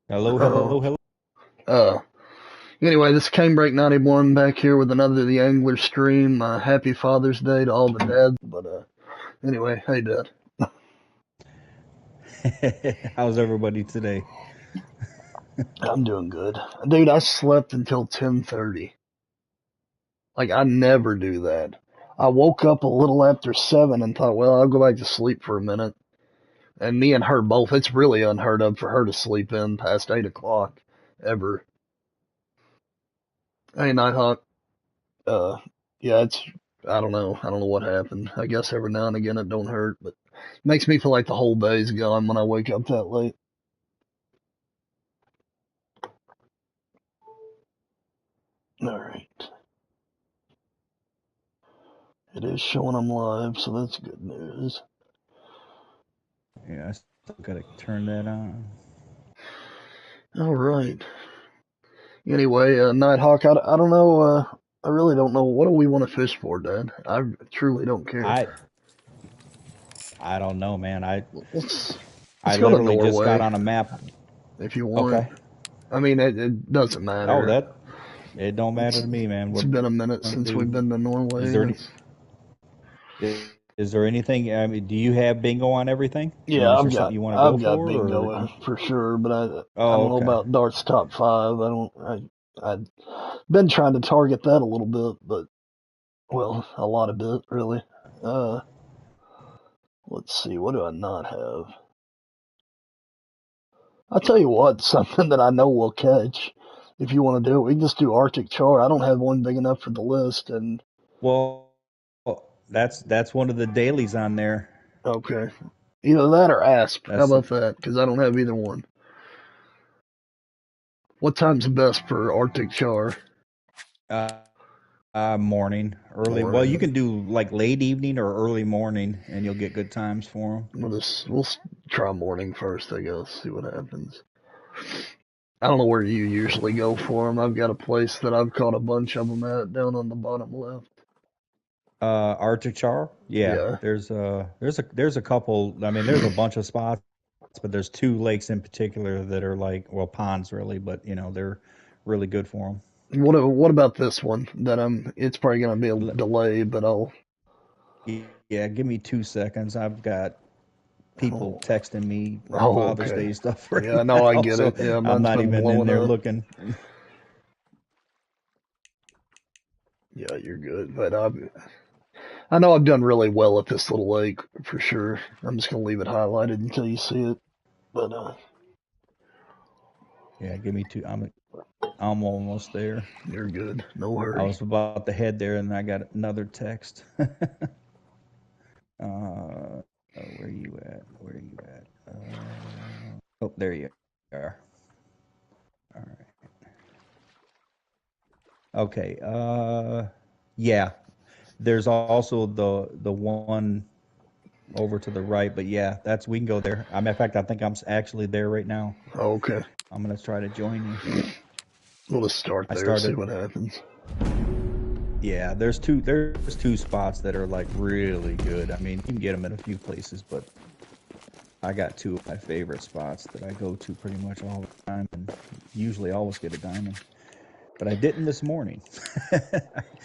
Hello, Uh-oh. hello, hello. Uh, anyway, this is Canebrake 91 back here with another The Angler stream. Happy Father's Day to all the dads. But anyway, hey dad. How's everybody today? I'm doing good. Dude, I slept until 10:30. Like, I never do that. I woke up a little after 7 and thought, well, I'll go back to sleep for a minute. And me and her both, it's really unheard of for her to sleep in past 8 o'clock, ever. Hey, Nighthawk. Uh, yeah, I don't know. I don't know what happened. I guess every now and again it don't hurt, but it makes me feel like the whole day's gone when I wake up that late. All right. It is showing I'm live, so that's good news. Yeah, I still gotta turn that on. All right. Anyway, Nighthawk, I don't know. I really don't know. What do we want to fish for, Dad? I truly don't care. I I don't know, man. Let's I go to literally just got Norway on a map. if you want. Okay. I mean, it doesn't Oh, matter. that it don't matter It's to me, man. it's What been a minute wanna since we've do? been to Is Norway. there any? Is there anything? I mean, do you have bingo on everything? I Yeah, mean, is there something you want to go I've got for, or bingo for sure, but I oh, don't know okay. about darts top five. I've been trying to target that a little bit, but well, a lot of bit really. Uh, let's see, what do I not have? I'll tell you what, something that I know we'll catch. If you want to do it, we can just do Arctic char. I don't have one big enough for the list, and Well, that's one of the dailies on there. okay, either that or asp. How That's about that? Because I don't have either one. What time's best for Arctic char? uh, morning, early. Well, you Morning. can do like late evening or early morning, and you'll get good times for them. We'll try morning first, I guess. See what happens. I don't know where you usually go for them. I've got a place that I've caught a bunch of them at down on the bottom left. Arctic char, yeah. Yeah. There's a couple. I mean, there's a bunch of spots, but there's two lakes in particular that are like, well, ponds really, but they're really good for What about this one? That it's probably gonna be a them. delay, but I'll. Yeah, give me 2 seconds. I've got people Oh, texting me oh, Father's okay. Day stuff Yeah, right no, I now, get so it. Yeah, I'm mine's not been even in blowing there up. looking. Yeah, you're good. But I know I've done really well at this little lake for sure. I'm just gonna leave it highlighted until you see it. But Yeah, give me two. I'm almost there. you're good. No I hurry. was about to head there, and I got another text. Where you at? Where you at? Oh, there you are. All right. Okay. Yeah. There's also the one over to the right, but yeah, that's we can go there. Matter of fact, I think I'm actually there right now. Okay. I'm gonna try to join you. We'll just start I there, see started. what happens. Yeah, there's two spots that are like really good. I mean, you can get them in a few places, but I got two of my favorite spots that I go to pretty much all the time, and usually always get a diamond. But I didn't this morning.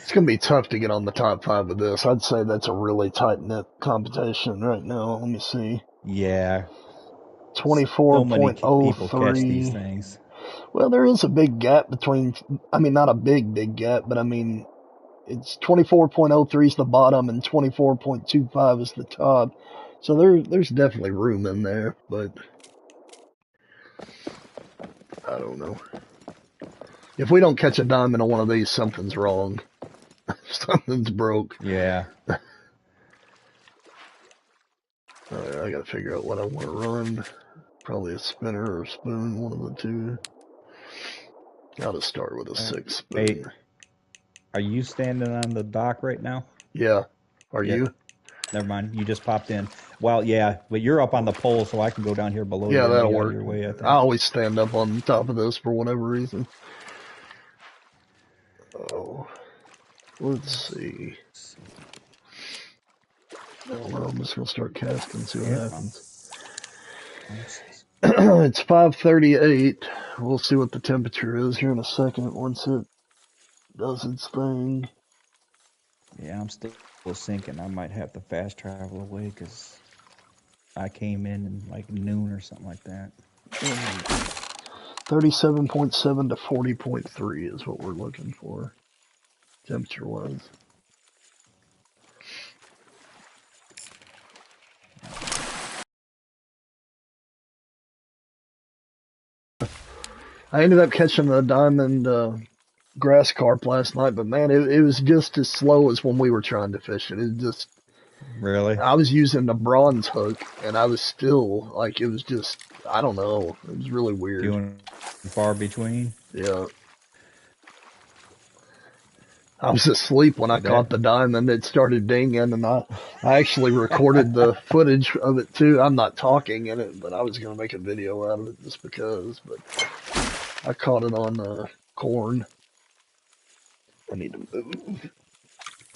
It's going to be tough to get on the top five of this. I'd say that's a really tight knit competition right now. Let me see. Yeah, so many people catch these 24.03. things. Well, there is a big gap between, I mean, not a big gap, but I mean, it's 24.03 is the bottom and 24.25 is the top. So there's definitely room in there, but I don't know. If we don't catch a diamond on one of these, something's wrong. Something's broke. Yeah. I gotta figure out what I want to run. Probably a spinner or a spoon, one of the two. I'll just start with a six Hey, spoon. are you standing on the dock right now? Yeah. Are Yeah. you? Never mind. You just popped in. Well, yeah, but you're up on the pole, so I can go down here below Yeah, you and that'll be out of work. your way, I I think. always stand up on top of this for whatever reason. Oh, let's see. Let's I don't know. I'm just gonna start casting, see see. what Yep. happens. I'm It's 5:38. We'll see what the temperature is here in a second once it does its thing. Yeah, I'm still sinking. I might have to fast travel away because I came in like noon or something like that. 37.7 to 40.3 is what we're looking for, temperature wise. I ended up catching a diamond grass carp last night, but man, it was just as slow as when we were trying to fish it. It just, Really? I was using the bronze hook, and I was still like, it was just, I don't know, it was really weird. Few and far between. Yeah, I was asleep when I caught That the diamond. It started dinging, and I actually recorded the footage of it too. I'm not talking in it, but I was gonna make a video out of it just because. But I caught it on corn. I need to move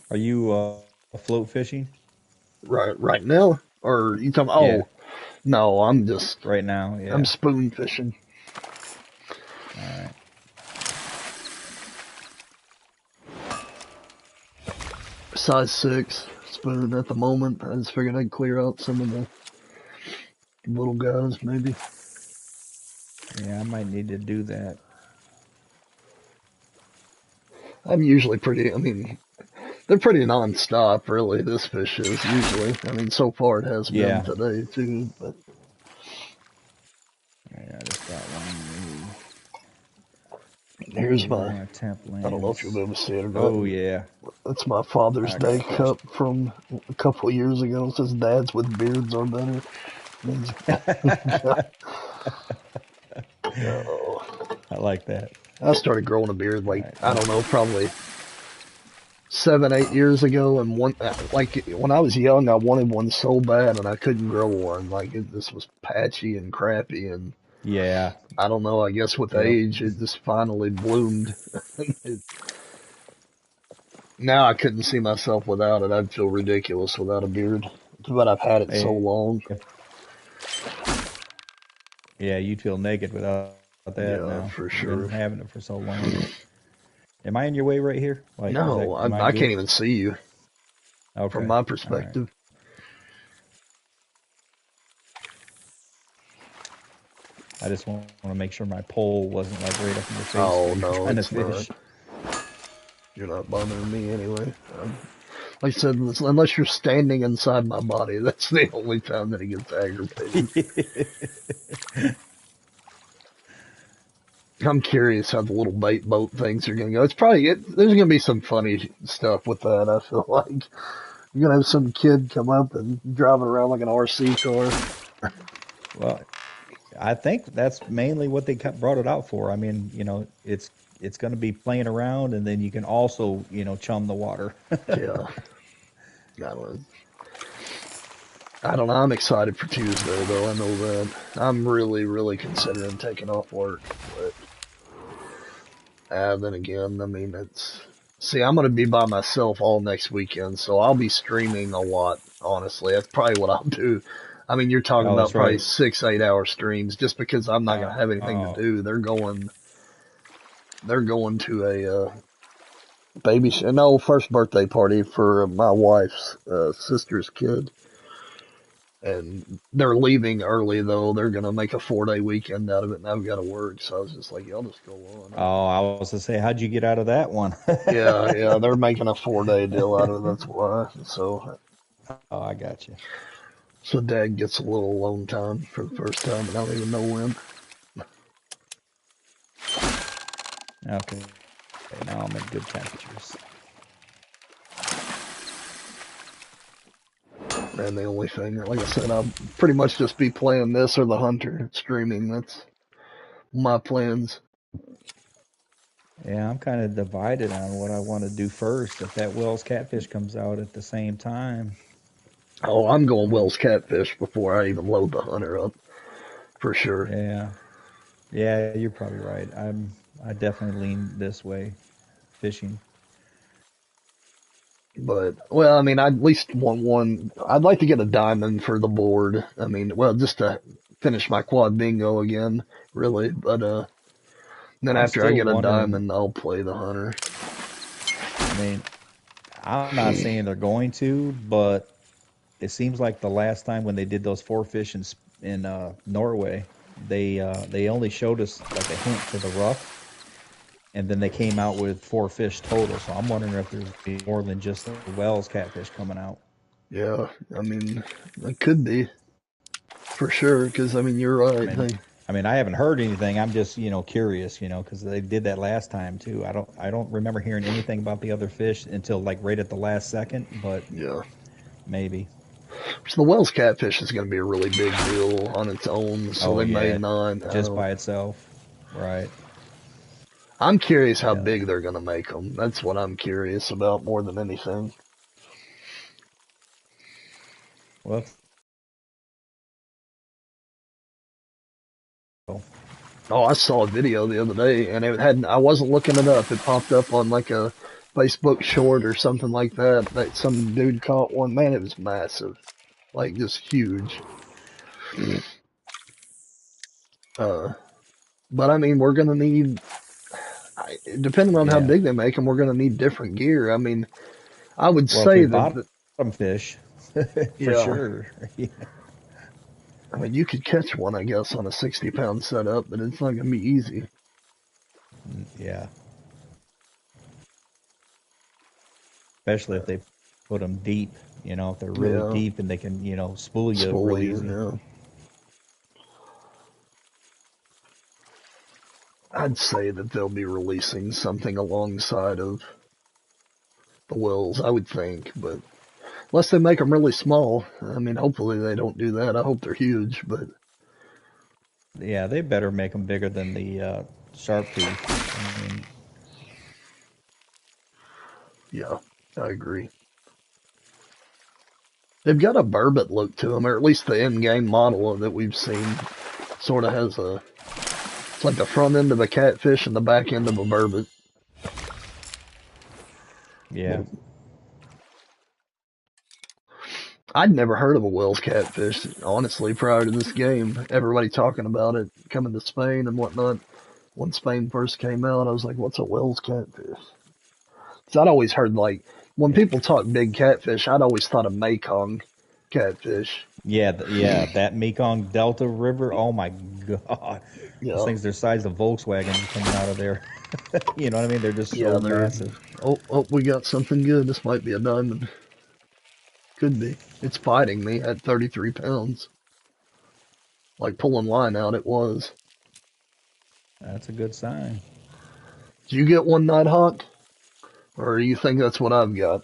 are you float fishing right now. Or you talking? Yeah, Oh no, right now. I'm Yeah. spoon fishing. All right. Size 6 spoon at the moment. I just figured I'd clear out some of the little guys maybe. Yeah, I might need to do that. I'm usually pretty. I mean, they're pretty non-stop, really. This fish is usually. I mean, so far it has been Yeah. today too. But Yeah, I just got one here's new my. on a temp I don't know if you'll be lens. able to see it or Oh not. yeah, That's my Father's I Day got fish. cup from a couple of years ago. It says "Dads with beards are better." Means, oh, I like that. I started growing a beard All like right. I don't know, probably 7, 8 years ago, and one like when I was young, I wanted one so bad, and I couldn't grow one. Like this was patchy and crappy, and Yeah. I don't know. I guess with Yep. age, it just finally bloomed. it, Now I couldn't see myself without it. I'd feel ridiculous without a beard, but I've had it so Hey, long. yeah, you'd feel naked without that Yeah, now. for You've been sure. having it for so long. Am I in your way right here? Like, is that, No, am I I can't good? even see you from Okay. my All right. perspective. I just want to make sure my pole wasn't like right up in your face Oh while you're no, trying to it's not. fish. You're not bothering me anyway. Like I said, unless you're standing inside my body, that's the only time that it gets aggravating. I'm curious how the little bait boat things are going to go. It's probably there's going to be some funny stuff with that. I feel like you're going to have some kid come up and driving around like an RC car. Well, I think that's mainly what they brought it out for. I mean, it's going to be playing around, and then you can also, chum the water. Yeah, I don't know. I don't know. I'm excited for Tuesday though. I know that. I'm really, really considering taking off work, but then again, I mean, it's. See, I'm gonna be by myself all next weekend, so I'll be streaming a lot. Honestly, that's probably what I'll do. I mean, you're talking Oh, about that's probably right. 6, 8 hour streams, just because I'm not gonna have anything to Oh, do. They're going to a baby, no, first birthday party for my wife's sister's kid, and they're leaving early though. They're gonna make a 4 day weekend out of it, and I've got to work, so I was just like, y'all just go on. oh, I was to say, how'd you get out of that one? Yeah, they're making a 4 day deal out of it. That's why. Oh, I got you. So Dad gets a little alone time for the first time, and I don't even know when. Okay. Okay, now I'm at good temperatures. And the only thing, like I said, I'll pretty much just be playing this or the Hunter streaming. That's my plans. Yeah, I'm kind of divided on what I want to do first. If that Wells Catfish comes out at the same time, Oh, I'm going um, Wells Catfish before I even load the Hunter up, for sure. yeah, yeah, you're probably right. I definitely lean this way, fishing. But, well, I mean, I at least want one. I'd like to get a diamond for the board. I mean, well, just to finish my quad bingo again, really. But then I'm after I still get a wondering. diamond, I'll play the hunter. I mean, I'm not saying they're going to, but it seems like the last time when they did those four fish in Norway, they only showed us like a hint to the rough, and then they came out with four fish total. So I'm wondering if there's more than just the Wells catfish coming out. Yeah, I mean, it could be for sure. Because I mean, you're I right. mean, Hey, I mean, I haven't heard anything. I'm just curious, because they did that last time too. I don't remember hearing anything about the other fish until like right at the last second, but yeah. maybe. So the Wells catfish is going to be a really big deal on its own. So Oh they may yeah, not. I just don't. by itself, right? I'm curious how Yeah. big they're going to make them. That's what I'm curious about more than anything. Well, Oh, I saw a video the other day, and it had. I wasn't looking it up. It popped up on like a Facebook short or something like that. That some dude caught one. Man, it was massive, like just huge. Uh, but I mean, we're gonna need. Depending on how yeah. big they make them, we're gonna need different gear. I mean, I would Well, if they're say that. bottom fish, for Yeah, sure. Yeah. I mean, you could catch one, I guess, on a 60-pound setup, but it's not gonna be easy. Yeah. Especially if they put them deep. If they're really Yeah, deep and they can, spool you spoil real you. easy. Yeah, I'd say that they'll be releasing something alongside of the Wills, I would think, but unless they make them really small, I mean, hopefully they don't do that. I hope they're huge, but Yeah, they better make them bigger than the sharp tooth. I mean, yeah, I agree. They've got a burbot look to them, or at least the in-game model that we've seen sort of has a. It's like the front end of a catfish and the back end of a burbot. yeah. I'd never heard of a Wells catfish, honestly, prior to this game. Everybody talking about it coming to Spain and whatnot. When Spain first came out, I was like, what's a Wells catfish? So I'd always heard, like, when people talk big catfish, I'd always thought of Mekong catfish. Yeah, yeah, that Mekong Delta River. Oh my God, those Yeah. things are the size of Volkswagens coming out of there. You know what I mean? They're just Yeah, so they're. massive. Oh, we got something good. This might be a diamond. Could be. It's fighting me at 33 pounds. Like pulling line out, it was. That's a good sign. Did you get one Nighthawk? Or do you think that's what I've got?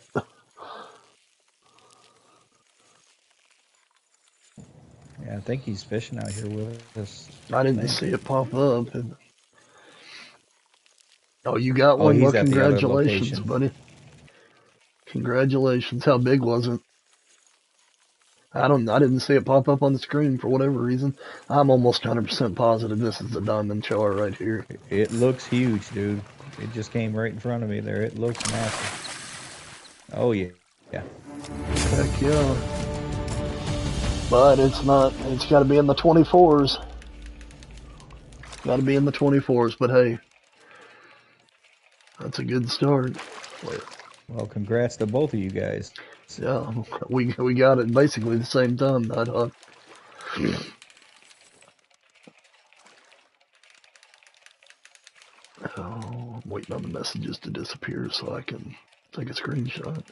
Yeah, I think he's fishing out here with us. I I didn't think. see it pop up. Oh, you got Oh, one? Well, he's at the other congratulations, location. buddy. Congratulations. How big was it? I didn't see it pop up on the screen for whatever reason. I'm almost 100% positive this is the diamond char right here. It looks huge, dude. It just came right in front of me there. It looks massive. Oh yeah, yeah. Heck yeah. But it's not, it's got to be in the 24s. Got to be in the 24s, but hey, that's a good start. Wait, Well, congrats to both of you guys. yeah, we got it basically the same time, Nighthawk. Oh, I'm waiting on the messages to disappear so I can take a screenshot.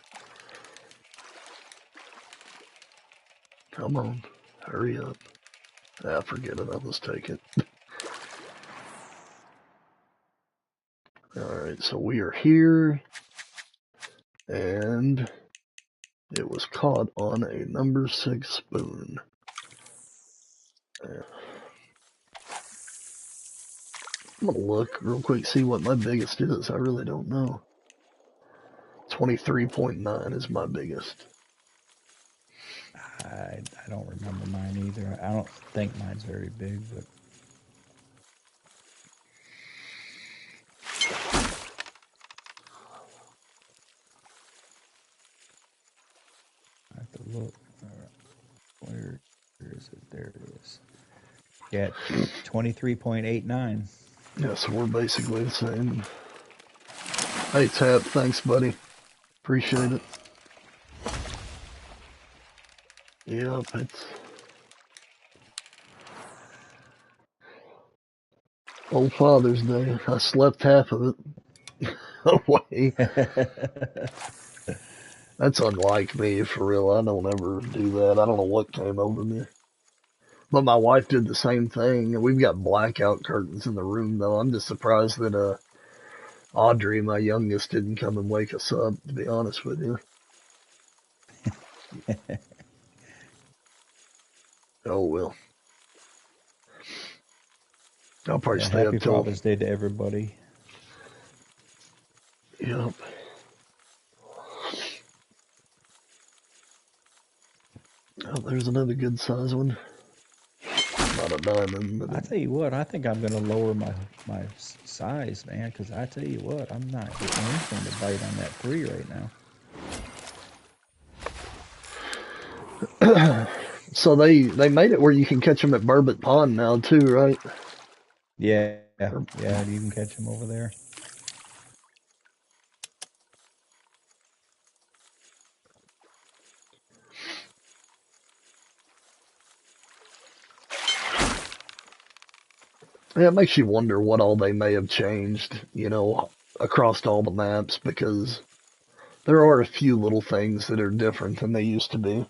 Come on, hurry up. Ah, forget it, I'll just take it. Alright, so we are here, and it was caught on a number 6 spoon. I'm gonna look real quick, see what my biggest is. I really don't know. 23.9 is my biggest. I don't remember mine either. I don't think mine's very big, but I have to look. Where is it? There it is. At 23.89. Yeah, so we're basically the same. Hey, Tap, thanks, buddy. Appreciate it. Yep, it's old Father's Day. I slept half of it away. That's unlike me, for real. I don't ever do that. I don't know what came over me. But my wife did the same thing. We've got blackout curtains in the room, though. I'm just surprised that Audrey, my youngest, didn't come and wake us up, to be honest with you. Oh, well. I'll probably Yeah, stay up happy till. Father's Day to everybody. Yep. Oh, there's another good size one. Not a diamond, but I tell you what, I think I'm gonna lower my size, man, because I tell you what, I'm not getting anything to bite on that 3 right a... So they made it where you can catch them at Burbot Pond now, too, right? Yeah, yeah, you can catch them over there. Yeah, it makes you wonder what all they may have changed, across all the maps, because there are a few little things that are different than they used to be.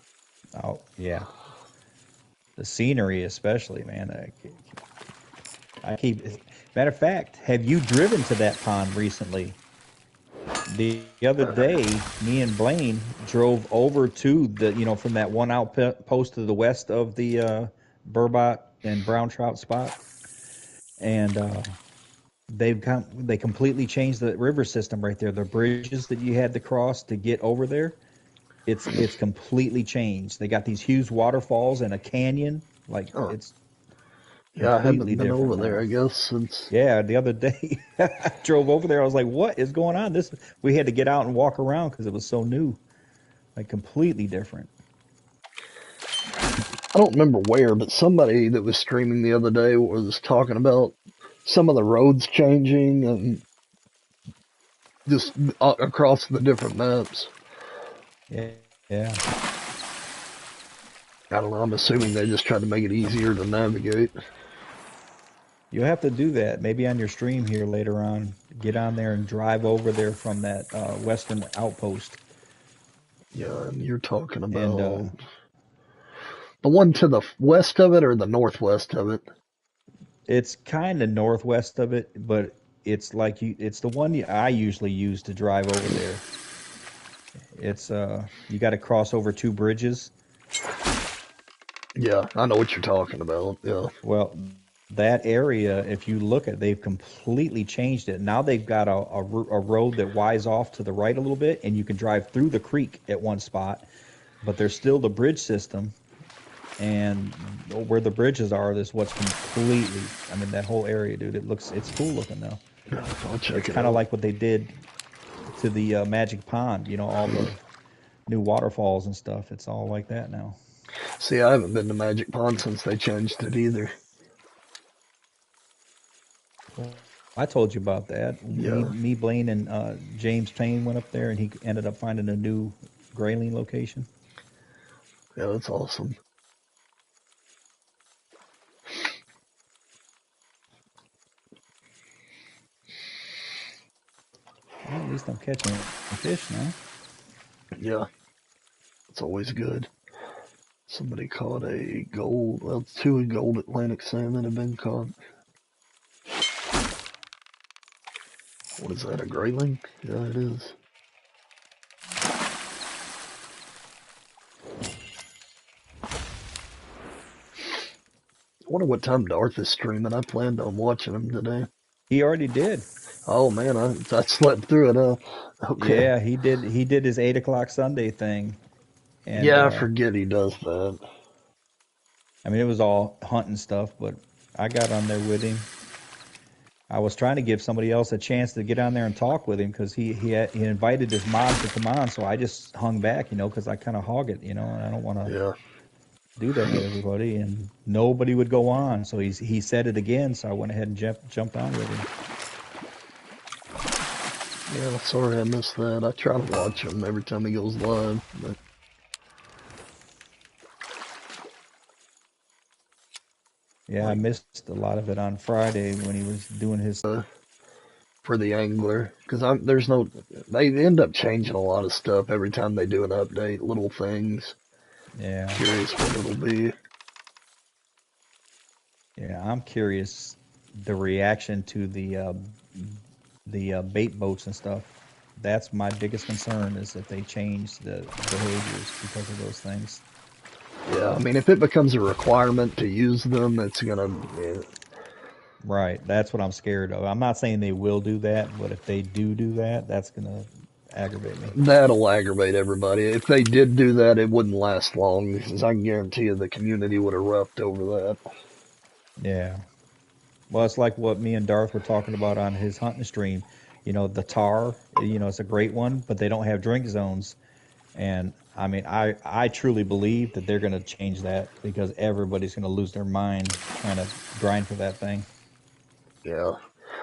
Oh, yeah. The scenery, especially, man. I keep. Matter of fact, have you driven to that pond recently? The other day, me and Blaine drove over to from that one outpost to the west of the Burbot and brown trout spot, and they completely changed the river system right there. The bridges that you had to cross to get over there, it's completely changed. They got these huge waterfalls and a canyon. Like Oh, it's yeah, I completely haven't been different over there, now. I guess, since. Yeah, the other day I drove over there. I was like, "What is going on?" This we had to get out and walk around because it was so new, like completely different. I don't remember where, but somebody that was streaming the other day was talking about some of the roads changing and just across the different maps. Yeah, yeah. I don't know. I'm assuming they just tried to make it easier to navigate. You'll have to do that maybe on your stream here later on. Get on there and drive over there from that western outpost, Yeah, and you're talking and about the one to the west of it or the northwest of it? it's kind of northwest of it, but it's the one I usually use to drive over there. It's you got to cross over 2 bridges. Yeah, I know what you're talking about. Yeah. Well, that area, if you look at, they've completely changed it. Now they've got a road that winds off to the right a little bit, and you can drive through the creek at one spot, but there's still the bridge system. And where the bridges are, is what's completely, I mean, that whole area, dude, it's cool looking now. I'll check It's it kind of out. like what they did to the Magic Pond, all the new waterfalls and stuff. It's all like that now. See, I haven't been to Magic Pond since they changed it either. Well, I told you about that. Me, Yeah. me, Blaine, and James Payne went up there, and he ended up finding a new grayling location. Yeah, that's awesome. Well, at least I'm catching fish now. Yeah, it's always good. Somebody caught a gold, well, two gold Atlantic salmon have been caught. What is that, a grayling? Yeah, it is. I wonder what time Darth is streaming. I planned on watching him today. He already did. Oh man, I slept through it, huh? Okay. Yeah, he did. He did his 8 o'clock Sunday thing, and Yeah, I forget he does that. I mean, it was all hunting stuff, but I got on there with him. I was trying to give somebody else a chance to get on there and talk with him because he invited his mods to come on, so I just hung back, because I kind of hog it, and I don't want to Yeah. do that to everybody, and nobody would go on. So he said it again, so I went ahead and jumped on with him. Yeah, sorry I missed that. I try to watch him every time he goes live, but Yeah, I like missed a lot of it on Friday when he was doing his. for the angler, because there's no, they end up changing a lot of stuff every time they do an update, little things. Yeah, Curious what it'll be. yeah, I'm curious the reaction to the bait boats and stuff. That's my biggest concern is that they change the behaviors because of those things. Yeah, I mean, if it becomes a requirement to use them, it's gonna, yeah, Right. That's what I'm scared of. I'm not saying they will do that, but if they do that, that's gonna aggravate me. that'll aggravate everybody. If they did do that, it wouldn't last long, because I can guarantee you the community would erupt over that. Yeah. Well, it's like what me and Darth were talking about on his hunting stream. The tar, it's a great one, but they don't have drink zones. And I mean, I truly believe that they're going to change that because everybody's going to lose their mind trying to grind for that thing. Yeah.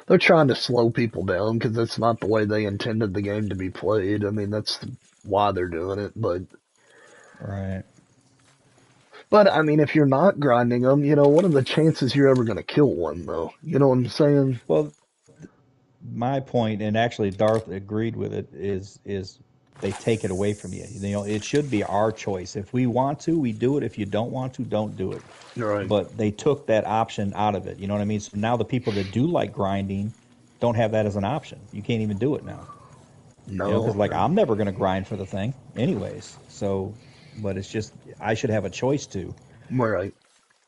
They're trying to slow people down because that's not the way they intended the game to be played. I mean, that's why they're doing it. Right. But I mean, if you're not grinding them, what are the chances you're ever going to kill one, though? You know what I'm saying? Well, my point, and actually Darth agreed with it, is they take it away from you. It should be our choice. If we want to, we do it. If you don't want to, don't do it. Right. But they took that option out of it. You know what I mean? So now the people that do like grinding don't have that as an option. You can't even do it now. Because No. like I'm never going to grind for the thing, anyways. So, but it's just I should have a choice to. Right.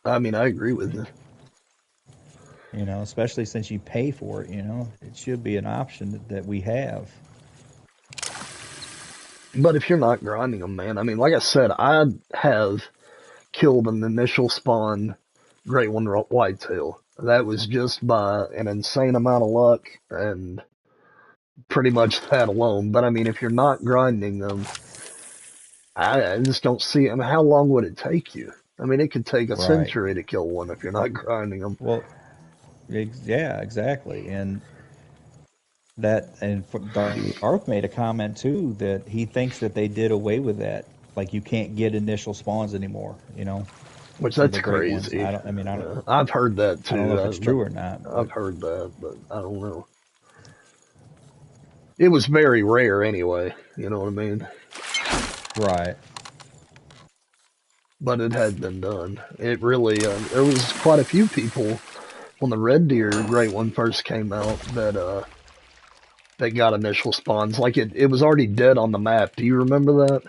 I mean, I agree with you. Especially since you pay for it. It should be an option that we have. But if you're not grinding them, man, I mean, like I said, I have killed an initial spawn great one whitetail. That was just by an insane amount of luck and pretty much that alone. But I mean, if you're not grinding them, I just don't see. I mean, how long would it take you? I mean, it could take a Right. century to kill one if you're not grinding them. Well, yeah, exactly. And Darth made a comment too that he thinks that they did away with that. Like you can't get initial spawns anymore. Which For that's the great ones. crazy. I don't. I mean, I've heard that I don't know too. if it's true or not, I've but heard that, but I don't know. It was very rare anyway. You know what I mean? right. But it had been done. It really. There was quite a few people when the red deer great one first came out that they got initial spawns. Like it was already dead on the map. Do you remember that?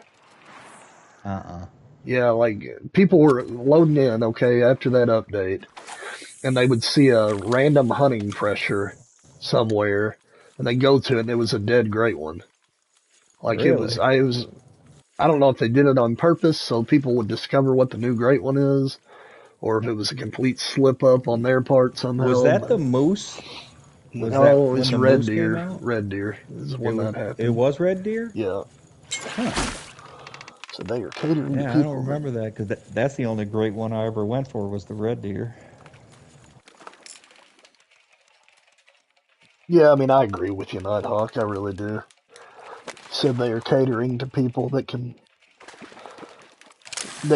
Uh-uh. Yeah, like people were loading in, okay, after that update, and they would see a random hunting pressure somewhere, and they go to it, and it was a dead great one. Like Really? I don't know if they did it on purpose so people would discover what the new great one is, or if it was a complete slip up on their part Was somehow. that But the moose? Was that no, when it's the red moose came deer. out? Red deer is when that It happened. was red deer? Yeah, Huh. so they are catering to Yeah, I don't people, man. remember that because that's the only great one I ever went for was the red deer. Yeah, I mean, I agree with you, Nighthawk. I really do. Said they are catering to people that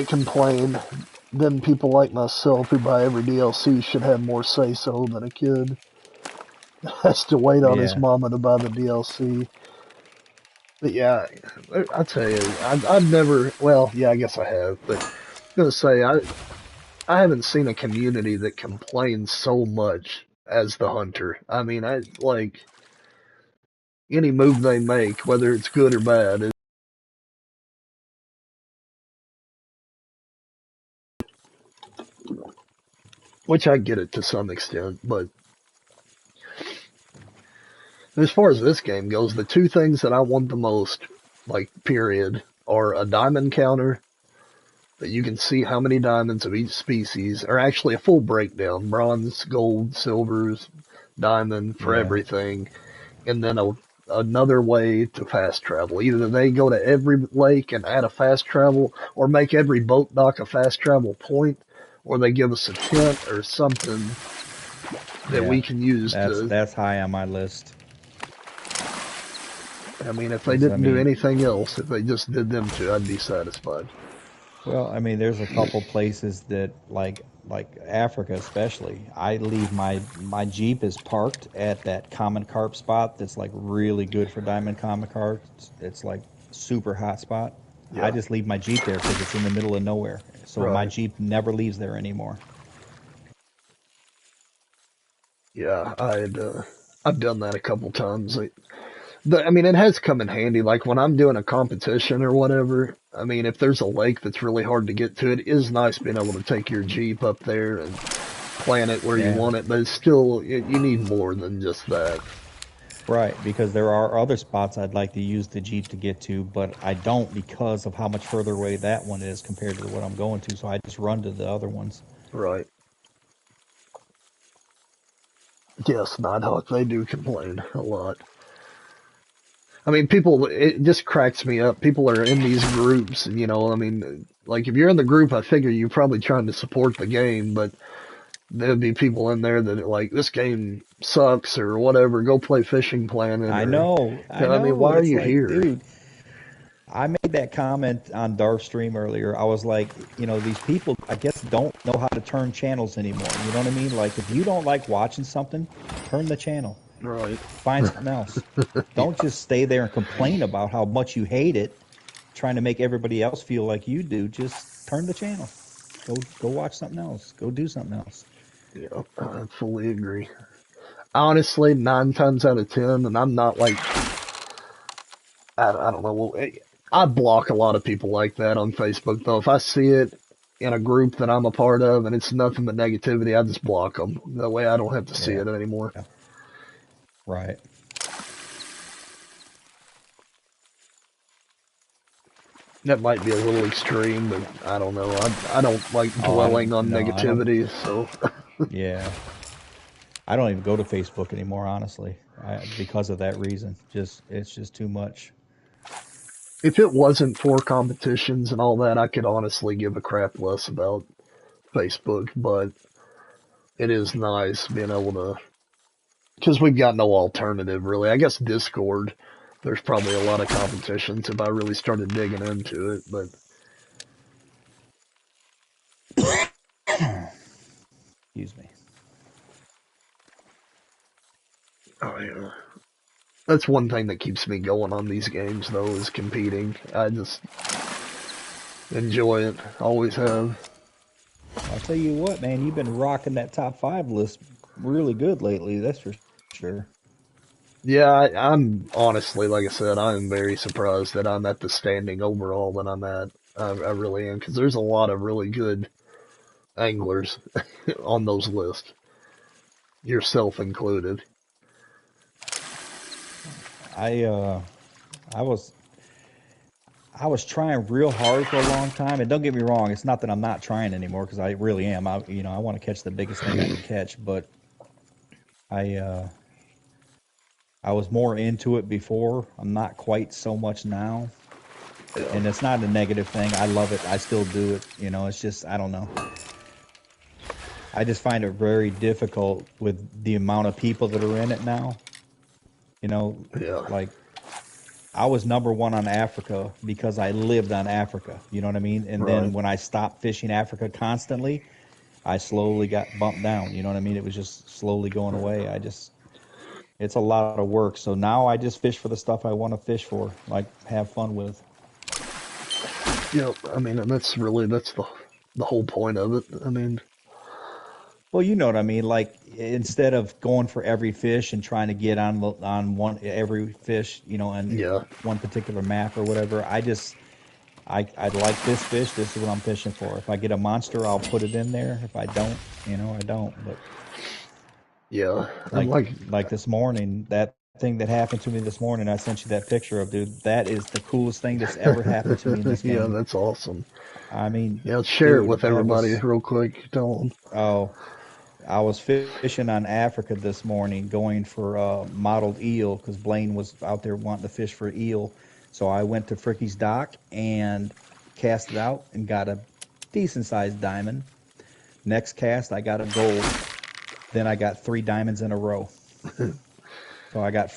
complain. Then people like myself who buy every DLC should have more say so than a kid has to wait on his Yeah. mama to buy the DLC. But yeah, I tell you, I've never. Well, yeah, I guess I have, but I'm gonna say I haven't seen a community that complains so much as the hunter. I mean, I like any move they make, whether it's good or bad. Which I get it to some extent, but as far as this game goes, the two things that I want the most, like, period, are a diamond counter that you can see how many diamonds of each species, or actually a full breakdown, bronze, gold, silvers, diamond for Yeah. everything, and then a another way to fast travel. Either they go to every lake and add a fast travel, or make every boat dock a fast travel point, or they give us a tent or something that Yeah, we can use to. that's high on my list. I mean, if they 'Cause, I didn't do mean, anything else, if they just did them two, I'd be satisfied. well, I mean, there's a couple places that like Africa especially. I leave my Jeep is parked at that common carp spot that's like really good for diamond common carps. It's like super hot spot. I Yeah, just leave my Jeep there because it's in the middle of nowhere. So my right. Jeep never leaves there anymore. Yeah, I've done that a couple times. I mean, it has come in handy. Like when I'm doing a competition or whatever. I mean, if there's a lake that's really hard to get to, it is nice being able to take your Jeep up there and plan it where you Yeah. want it. But it's still, you need more than just that. Right, because there are other spots I'd like to use the Jeep to get to, but I don't because of how much further away that one is compared to what I'm going to. So I just run to the other ones. Right. Yes, Nighthawk, they do complain a lot. I mean, people, it just cracks me up. People are in these groups, and I mean, like if you're in the group, I figure you're probably trying to support the game, but there'd be people in there that are like, this game sucks or whatever, go play Fishing Planet I or, know, I I mean, know. why are It's you like, here? dude, I made that comment on Darkstream earlier. I was like, these people, I guess, don't know how to turn channels anymore. You know what I mean? Like, if you don't like watching something, turn the channel, Right. find something else. Don't Yeah. just stay there and complain about how much you hate it, trying to make everybody else feel like you do. Just turn the channel. Go watch something else. Go do something else. Yeah, I fully agree. Honestly, 9 times out of 10, and I'm not like, I don't know, well, I block a lot of people like that on Facebook, though. If I see it in a group that I'm a part of and it's nothing but negativity, I just block them. That way I don't have to see Yeah, it anymore. right. That might be a little extreme, but I don't know. I don't like Oh, I dwelling don't. on No, I don't. negativity, so Yeah, I don't even go to Facebook anymore, honestly, because of that reason. Just it's just too much. if it wasn't for competitions and all that, I could honestly give a crap less about Facebook, but it is nice being able to, because we've got no alternative really. I guess Discord, there's probably a lot of competitions if I really started digging into it, but Excuse me. oh yeah. That's one thing that keeps me going on these games though is competing. I just enjoy it. Always have. I'll tell you what, man, you've been rocking that top five list really good lately. That's for sure. Yeah, I'm honestly, like I said, I'm very surprised that I'm at the standing overall that I'm at. I really am, because there's a lot of really good anglers on those lists, yourself included. I uh, I was I was trying real hard for a long time, and don't get me wrong, it's not that I'm not trying anymore because I really am. I want to catch the biggest thing I can catch, but I uh, I was more into it before. I'm not quite so much now, Yeah, and it's not a negative thing. I love it. I still do it. It's just I don't know. I just find it very difficult with the amount of people that are in it now. You know, yeah, like I was number one on Africa because I lived on Africa. You know what I mean? And then right. when I stopped fishing Africa constantly, I slowly got bumped down. You know what I mean? It was just slowly going away. It's a lot of work. So now I just fish for the stuff I want to fish for, like have fun with. Yeah, I mean, and that's the whole point of it. I mean, Well, you know what I mean. Like instead of going for every fish and trying to get on one every fish, on yeah, one particular map or whatever, I like this fish. This is what I'm fishing for. If I get a monster, I'll put it in there. If I don't, I don't. But yeah. I'm like like, like this morning, that thing that happened to me this morning, I sent you that picture of, dude. That is the coolest thing that's ever happened to me in this yeah, game. that's awesome. I mean, Yeah, share it dude, with that everybody was real quick. Tell them. oh. I was fishing on Africa this morning, going for mottled eel because Blaine was out there wanting to fish for eel. So I went to Fricky's dock and cast it out and got a decent sized diamond. Next cast, I got a gold. Then I got 3 diamonds in a row. So I got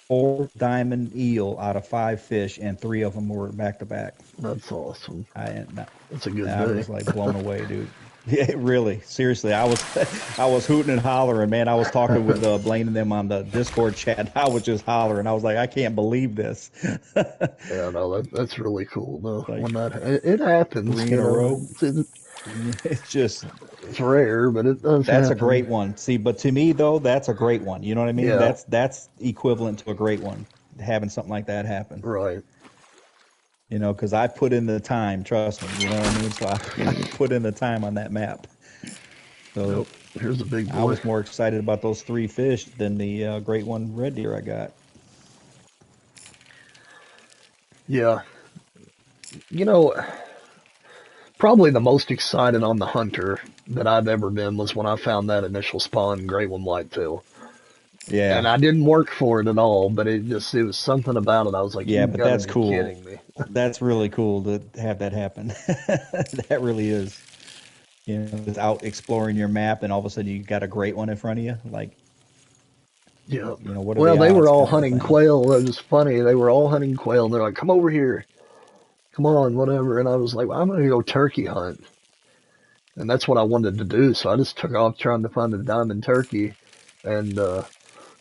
4 diamond eel out of 5 fish, and 3 of them were back to back. That's awesome. I That's a good I day. was like blown away, dude. Yeah, really, seriously, I was hooting and hollering, man. I was talking with Blaine and them on the Discord chat. And I was just hollering. I was like, I can't believe this. Yeah, no, that's really cool though. Like When that it happens, 3 in a row. it's It's just rare, but it does that's a happen. great one. See, but to me though, that's a great one. You know what I mean? Yeah, That's equivalent to a great one. Having something like that happen. right. You know, because I put in the time. Trust me. You know what I mean? So I put in the time on that map. So Nope. Here's a big I boy. was more excited about those 3 fish than the great one red deer I got. Yeah, you know, probably the most excited on the hunter that I've ever been was when I found that initial spawn great one whitetail. And Yeah, I didn't work for it at all, but it was something about it. I was like, yeah, you but gotta that's be cool. kidding me. That's really cool to have that happen. That really is. You know, just out exploring your map, and all of a sudden you got a great one in front of you. Like, Yeah. you know, what are Well, the they were odds, all kind of a hunting thing. quail. It was funny. They were all hunting quail, and they're like, come over here. Come on, whatever. And I was like, well, I'm going to go turkey hunt. And that's what I wanted to do. So I just took off trying to find a diamond turkey. And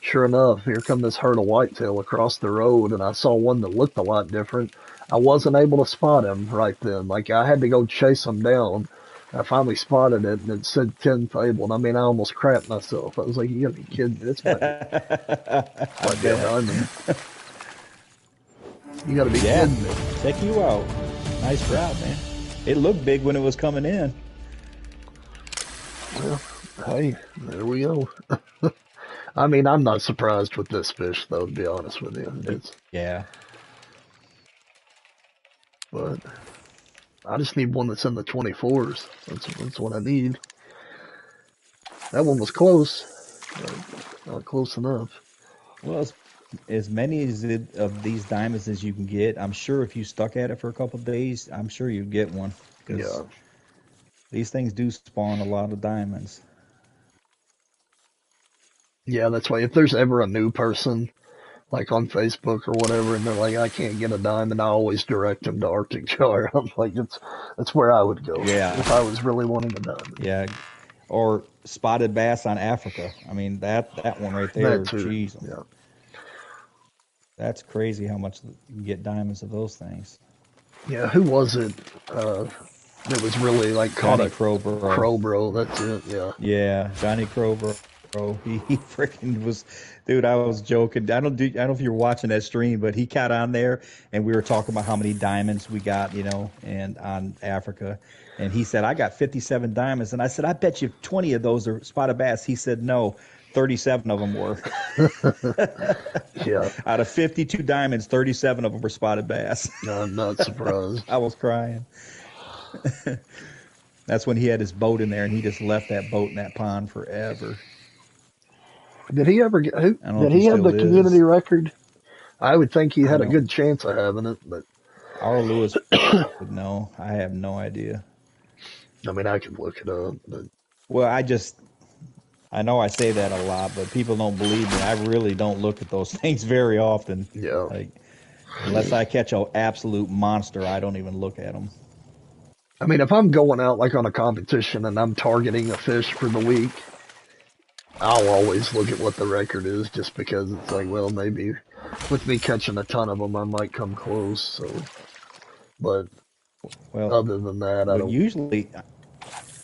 sure enough, here come this herd of whitetail across the road. And I saw one that looked a lot different. I wasn't able to spot him right then. Like, I had to go chase him down. I finally spotted it, and it said 10 fabled. I mean, I almost crapped myself. I was like, you gotta be kidding me. This I might be a bet. diamond. You gotta be Yeah, kidding me. check you out. Nice job, man. It looked big when it was coming in. Well, hey, there we go. I mean, I'm not surprised with this fish, though, to be honest with you. Yeah. But I just need one that's in the 24s. That's what I need. That one was close, but not close enough. Well, as many of these diamonds as you can get, I'm sure if you stuck at it for a couple of days, I'm sure you'd get one because Yeah. these things do spawn a lot of diamonds. Yeah, that's why if there's ever a new person, like on Facebook or whatever, and they're like, I can't get a diamond, I always direct them to Arctic Char. I'm like, that's where I would go Yeah, if I was really wanting a diamond. yeah. Or spotted bass on Africa. I mean, that one right That there, too. geez, Yeah. that's crazy how much you can get diamonds of those things. Yeah, who was it? That was really like caught Johnny a Crowborough. Crowbro. That's it. Yeah. Yeah, Johnny Crowborough. He freaking was, dude. I was joking. I don't know if you're watching that stream, but he got on there and we were talking about how many diamonds we got, you know, and on Africa. And he said, I got 57 diamonds. And I said, I bet you 20 of those are spotted bass. He said, no, 37 of them were. Yeah. Out of 52 diamonds, 37 of them were spotted bass. No, I'm not surprised. I was crying. That's when he had his boat in there and he just left that boat in that pond forever. Did he ever get? Who I don't know did if he he have the still community is. record? I would think he I had a don't. good chance of having it, but Our Lewis would know. I have no idea. I mean, I could look it up. But Well, I know I say that a lot, but people don't believe me. I really don't look at those things very often. yeah, Like, unless I catch an absolute monster, I don't even look at them. I mean, if I'm going out like on a competition and I'm targeting a fish for the week, I'll always look at what the record is, just because it's like, well, maybe with me catching a ton of them, I might come close. So, but Well, other than that, I well, don't. usually,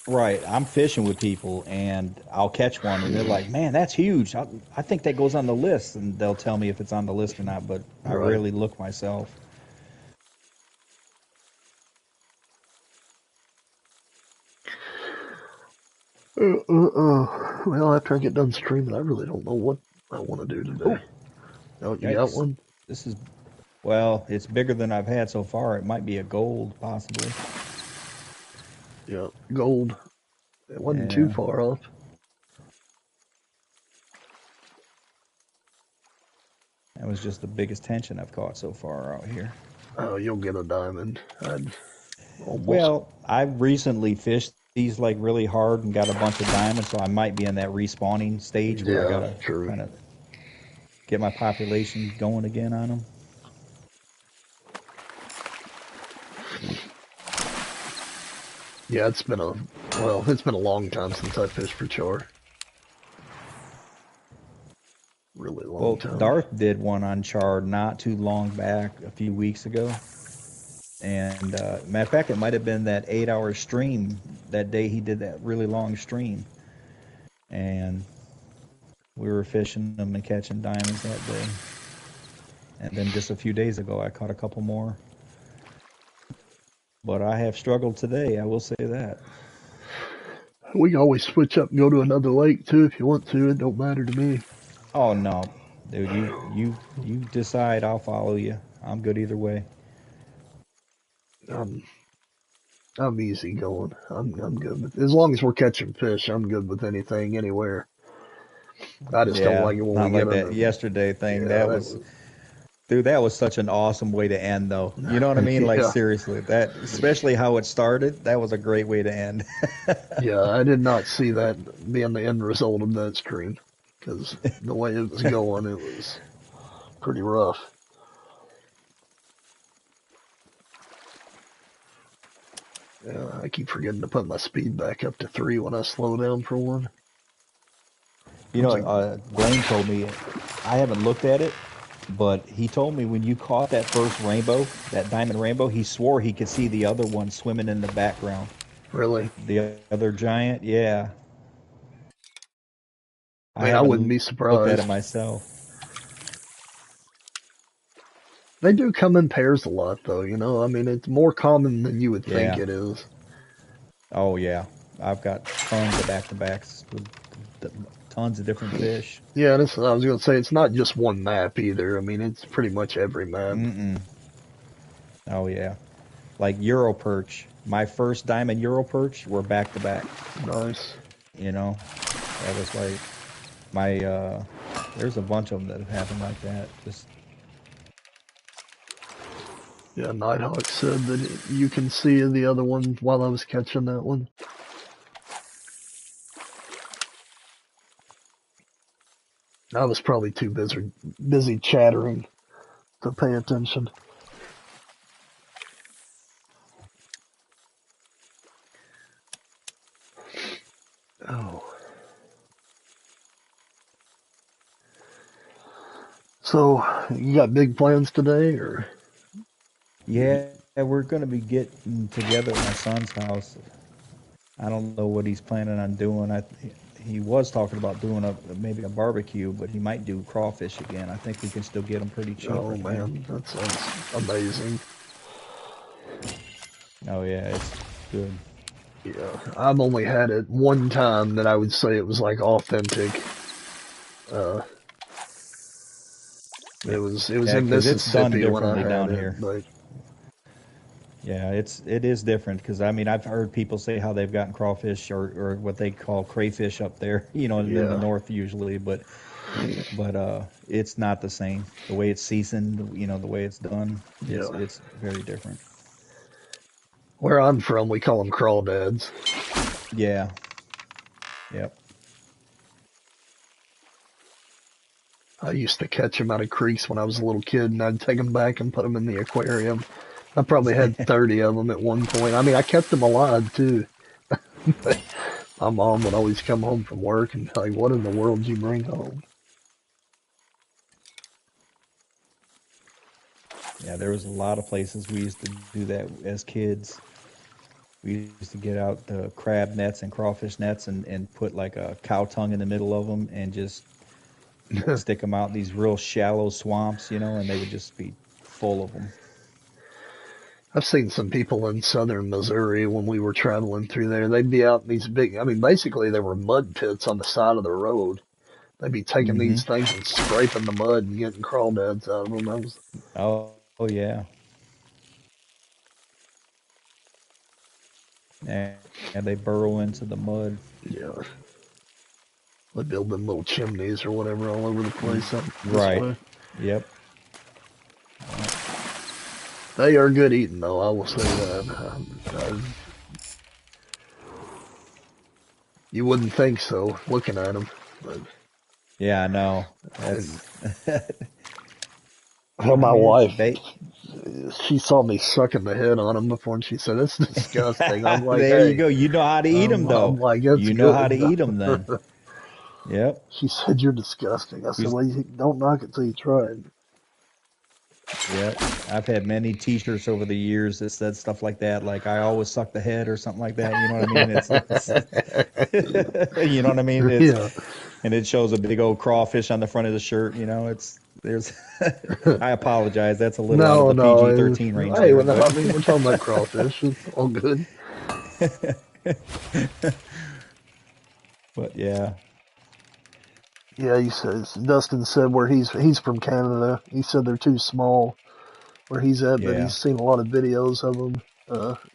right, I'm fishing with people and I'll catch one and they're like, man, that's huge. I think that goes on the list. And they'll tell me if it's on the list or not, but I Right. rarely look myself. Well, after I get done streaming, I really don't know what I want to do today. Oh, Oh, you got yikes. one? This is, well, it's bigger than I've had so far. It might be a gold, possibly. Yeah, gold. It wasn't too Yeah. far off. That was just the biggest tension I've caught so far out here. Oh, you'll get a diamond. I'd almost. Well, I've recently fished these like really hard and got a bunch of diamonds, so I might be in that respawning stage where I Yeah, gotta true. kind of get my population going again on them. Yeah, it's been a long time since I fished for char. Really long Well, time. Darth did one on char not too long back, a few weeks ago. And matter of fact, it might have been that 8 hour stream that day he did that really long stream. And we were fishing them and catching diamonds that day. And then just a few days ago, I caught a couple more. But I have struggled today, I will say that. We can always switch up and go to another lake too if you want to. It don't matter to me. Oh no, dude, you decide. I'll follow you. I'm good either way. I'm I'm easy going. I'm good with as long as we're catching fish. I'm good with anything anywhere. I just don't Yeah, like it when we not get like on that the yesterday thing. yeah That that was, was dude, that was such an awesome way to end, though. You know what I mean? Like yeah seriously, that especially how it started. That was a great way to end. yeah. I did not see that being the end result of that stream because the way it was going, it was pretty rough. Yeah, I keep forgetting to put my speed back up to 3 when I slow down for one. You I was know, like, Blaine told me, I haven't looked at it, but he told me when you caught that first rainbow, that diamond rainbow, he swore he could see the other one swimming in the background. really? The other giant, yeah. I I mean, I wouldn't haven't be looked at surprised. it myself. They do come in pairs a lot, though. You know, I mean, it's more common than you would think Yeah. it is. Oh yeah. I've got tons of back to backs with tons of different fish. Yeah, this, I was gonna say it's not just one map either. I mean, it's pretty much every map. Mm-mm. Oh yeah. Like Euro perch. My first diamond Euro perch were back to back. Nice. You know, that was like my. There's a bunch of them that have happened like that. Just Yeah, Nighthawk said that you can see the other one while I was catching that one. I was probably too busy chattering to pay attention. Oh. So, you got big plans today, or yeah, we're gonna be getting together at my son's house. I don't know what he's planning on doing. He was talking about doing a maybe a barbecue, but he might do crawfish again. I think we can still get them pretty cheap oh right now. man, that sounds amazing. Oh yeah, it's good. Yeah, I've only had it one time that I would say it was like authentic. Uh, Yeah, it was in because it's done Mississippi when I differently had down it, here. but Yeah, it is different because I mean I've heard people say how they've gotten crawfish or what they call crayfish up there, you know, in the yeah, north usually, but it's not the same. The way it's seasoned, you know, the way it's done, yeah. it's very different. Where I'm from, we call them crawdads. Yeah, yep. I used to catch them out of creeks when I was a little kid, and I'd take them back and put them in the aquarium. I probably had 30 of them at one point. I mean, I kept them alive too. But my mom would always come home from work and be like, "What in the world did you bring home?" Yeah, there was a lot of places we used to do that as kids. We used to get out the crab nets and crawfish nets and put like a cow tongue in the middle of them and just stick them out in these real shallow swamps, you know, and they would just be full of them. I've seen some people in southern Missouri when we were traveling through there. They'd be out in these big, I mean, basically they were mud pits on the side of the road. They'd be taking Mm-hmm. these things and scraping the mud and getting crawdads out of them. I was, Oh yeah. And they burrow into the mud. yeah, they build them little chimneys or whatever all over the Mm, place out this right. way. Yep. They are good eating, though. I will say that. You wouldn't think so, looking at them. But Yeah, I know. and, That's. well, I my mean, it's wife, they. she saw me sucking the head on them before, and she said, "It's disgusting." I'm like, There you "Hey, go. You know how to eat them, I'm though. like, it's You know how to good." eat them, then. Yep. She said, "You're disgusting." I said, You- "Well, you don't knock it till you try it." Yep. I've had many T-shirts over the years that said stuff like that, like "I always suck the head" or something like that. You know what I mean? It's you know what I mean? It's Yeah. and it shows a big old crawfish on the front of the shirt. You know, it's there's. I apologize. That's a little out of No, the no. PG-13 range Hey, there, well, no, but I mean, we're talking about crawfish. It's all good. but yeah, Yeah, he says Dustin said where he's from Canada. He said they're too small where he's at, but yeah. he's seen a lot of videos of them.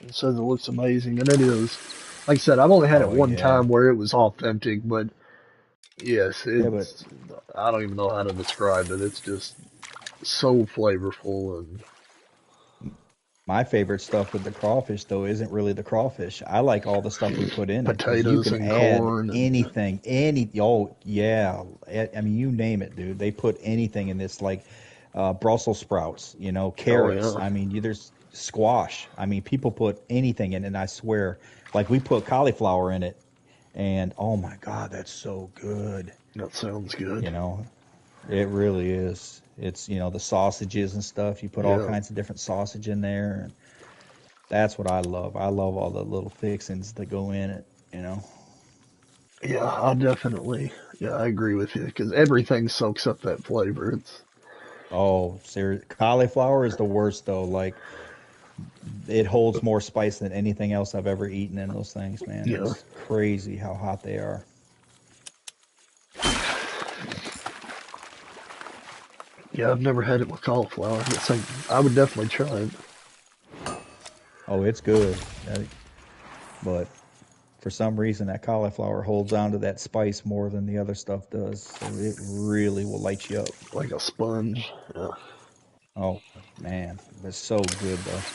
And says it looks amazing, and it is. Like I said, I've only had it Oh one yeah, time where it was authentic, but yes, yeah. But it's. I don't even know how to describe it. It's just so flavorful and my favorite stuff with the crawfish though isn't really the crawfish. I like all the stuff we put in it because you potatoes can and add corn and anything, oh yeah. I mean, you name it, dude. They put anything in this, like Brussels sprouts, oh carrots. yeah, I mean, there's squash. I mean, people put anything in it, and I swear, like we put cauliflower in it, and oh my God, that's so good. that sounds good. You know, it really is. It's, the sausages and stuff. You put all Yeah. kinds of different sausage in there, and that's what I love. I love all the little fixings that go in it. Yeah, I definitely. Yeah, I agree with you because everything soaks up that flavor. It's Oh, serious. Cauliflower is the worst though. Like it holds more spice than anything else I've ever eaten in those things, man. yeah, It's crazy how hot they are. yeah. I've never had it with cauliflower. It's like I would definitely try it. Oh, it's good. But for some reason that cauliflower holds on to that spice more than the other stuff does. So it really will light you up. Like a sponge. Yeah, Oh man, it's so good though.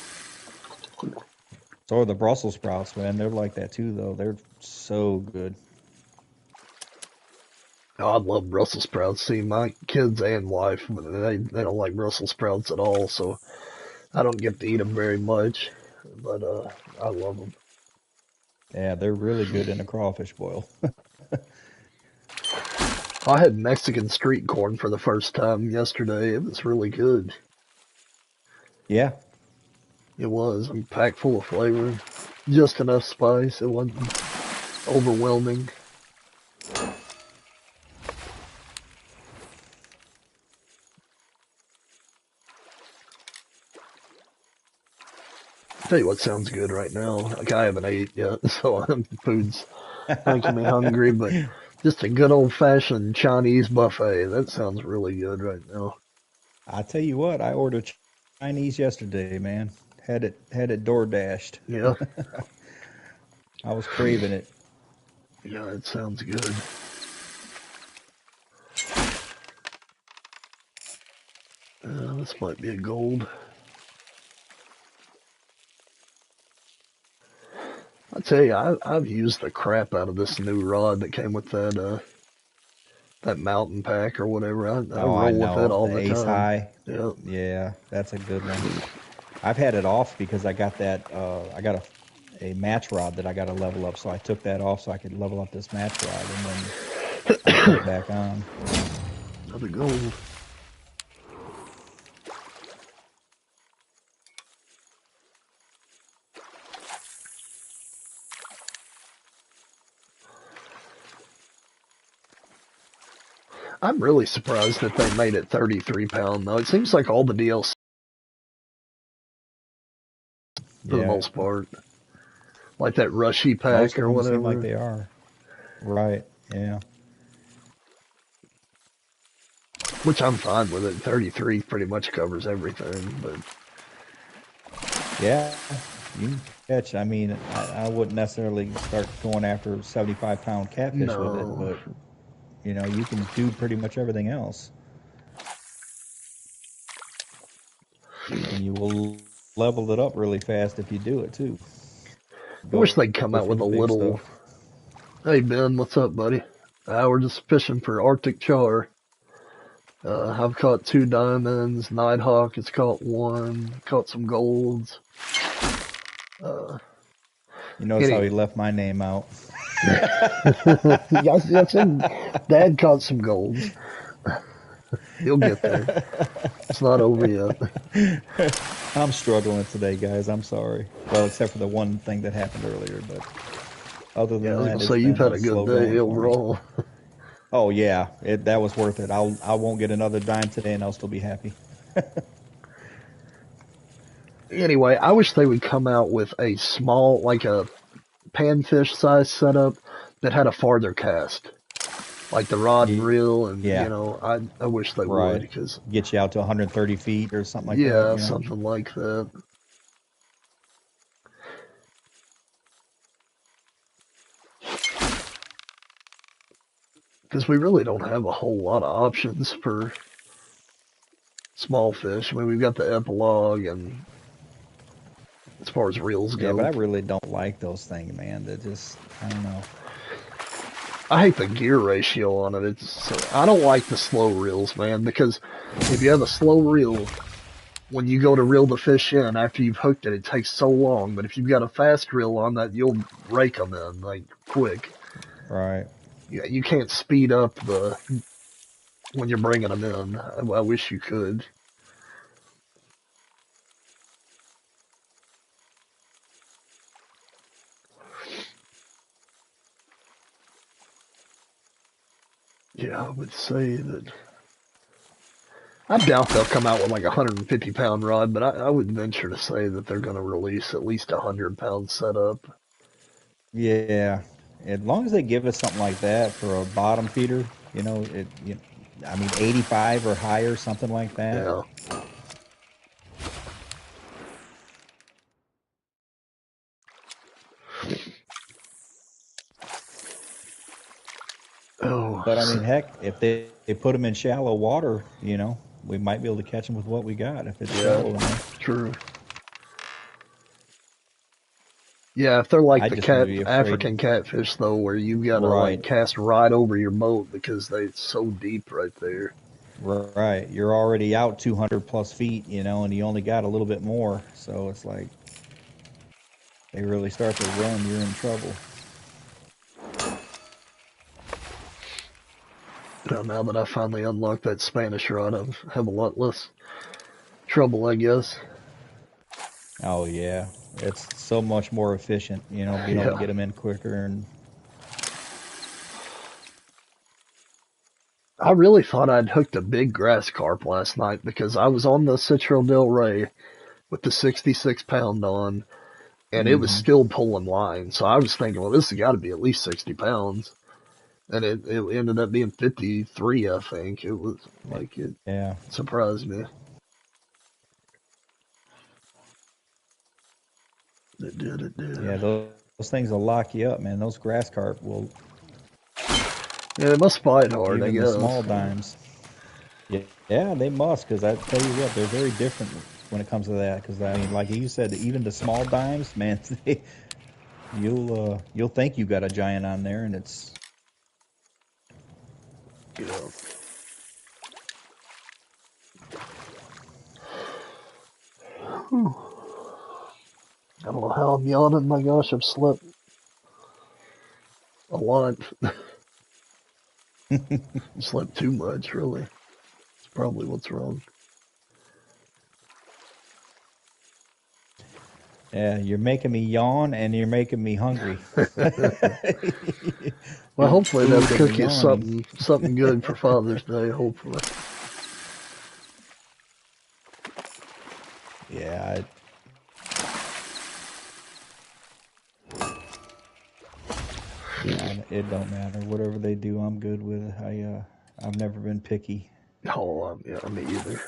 So are the Brussels sprouts, man. They're like that too, though. They're so good. oh, I love Brussels sprouts. See, my kids and wife, they don't like Brussels sprouts at all, so I don't get to eat them very much. But I love them. Yeah, they're really good in a crawfish boil. I had Mexican street corn for the first time yesterday. It was really good. Yeah. It was. I'm packed full of flavor, just enough spice. It wasn't overwhelming. Tell you what sounds good right now. Like I haven't ate yet, so food's making me hungry. But just a good old fashioned Chinese buffet. That sounds really good right now. I tell you what, I ordered Chinese yesterday, man. Had it door dashed. Yeah, I was craving it. yeah, it sounds good. This might be a gold. I tell you, I've used the crap out of this new rod that came with that mountain pack or whatever. I Oh, I roll with it know. all The the Ace time. High. Yeah, Yeah, that's a good one. I've had it off because I got a match rod that I got to level up. So I took that off so I could level up this match rod, and then I put it back on. another gold. I'm really surprised that they made it 33 pound though. It seems like all the DLC for the Yeah. most part, like that Rushy Most pack of or them seem like whatever. they are. Right. Yeah. Which I'm fine with it. 33 pretty much covers everything, but Yeah, you can catch. I mean, I wouldn't necessarily start going after 75-pound catfish with it, no. but you can do pretty much everything else, and you will level it up really fast if you do it too. I wish Go they'd come out for with the a big little. stuff. Hey Ben, what's up, buddy? We're just fishing for Arctic char. I've caught 2 diamonds. Nighthawk has caught 1. Caught some golds. Uh, You notice how any, he left my name out. I said Dad caught some golds. He'll get there. It's not over yet. I'm struggling today, guys. I'm sorry. Well, except for the one thing that happened earlier, but other Yeah, I than was gonna that, it's say you've been had a good slow day going for me. overall. Oh yeah, that was worth it. I won't get another dime today, and I'll still be happy. Anyway, I wish they would come out with a small, like a panfish size setup that had a farther cast, like the rod and reel, and Yeah, I wish they would right. because Get you out to 130 feet or something like that. yeah, You know. something like that. Because we really don't have a whole lot of options for small fish. I mean, we've got the epilogue, and as far as reels Yeah, but go, I really don't like those things, man. That just I don't know. I hate the gear ratio on it. I don't like the slow reels, man, because if you have a slow reel, when you go to reel the fish in after you've hooked it, it takes so long. But if you've got a fast reel on that, you'll rake them in like quick. Right. Yeah, you can't speed up the when you're bringing them in. I wish you could. Yeah, I would say that. I doubt they'll come out with like a 150-pound rod, but I would venture to say that they're going to release at least a 100-pound setup. Yeah. As long as they give us something like that for a bottom feeder, I mean 85 or higher, something like that. Yeah. Oh, But I mean, heck, if they put them in shallow water, we might be able to catch them with what we got if it's yeah, shallow enough. true. Yeah, if they're like I the just would be afraid. African catfish though, where you gotta like Right, cast right over your boat because it's so deep right there. right. You're already out 200 plus feet, and you only got a little bit more. So it's like they really start to run, you're in trouble. Now that I finally unlocked that Spanish rod, I have a lot less trouble, I guess. Oh yeah, it's so much more efficient, being able to Yeah. get them in quicker and I really thought I'd hooked a big grass carp last night because I was on the Citro Del Rey with the 66 pound on, and it was hmm still pulling line. So I was thinking, well, this has got to be at least 60 pounds. And it ended up being 53, I think. It was like, it yeah, surprised me. It did, it yeah. did. Those things will lock you up, man. Those grass carp will, Yeah, it must fight hard, I even the guess. small dimes. Yeah, they must, because I tell you what, they're very different when it comes to that. Because I mean, like you said, even the small dimes, man, you'll think you got a giant on there, and it's You know. Whew. I don't know how I'm yawning. My gosh, I've slept a lot. Slept too much, really. It's probably what's wrong. yeah, you're making me yawn and you're making me hungry. Well, hopefully they'll Food and the cook you yawning. something good for Father's Day. Hopefully. Yeah, it don't matter. Whatever they do, I'm good with it. I've never been picky. Oh, yeah, me either.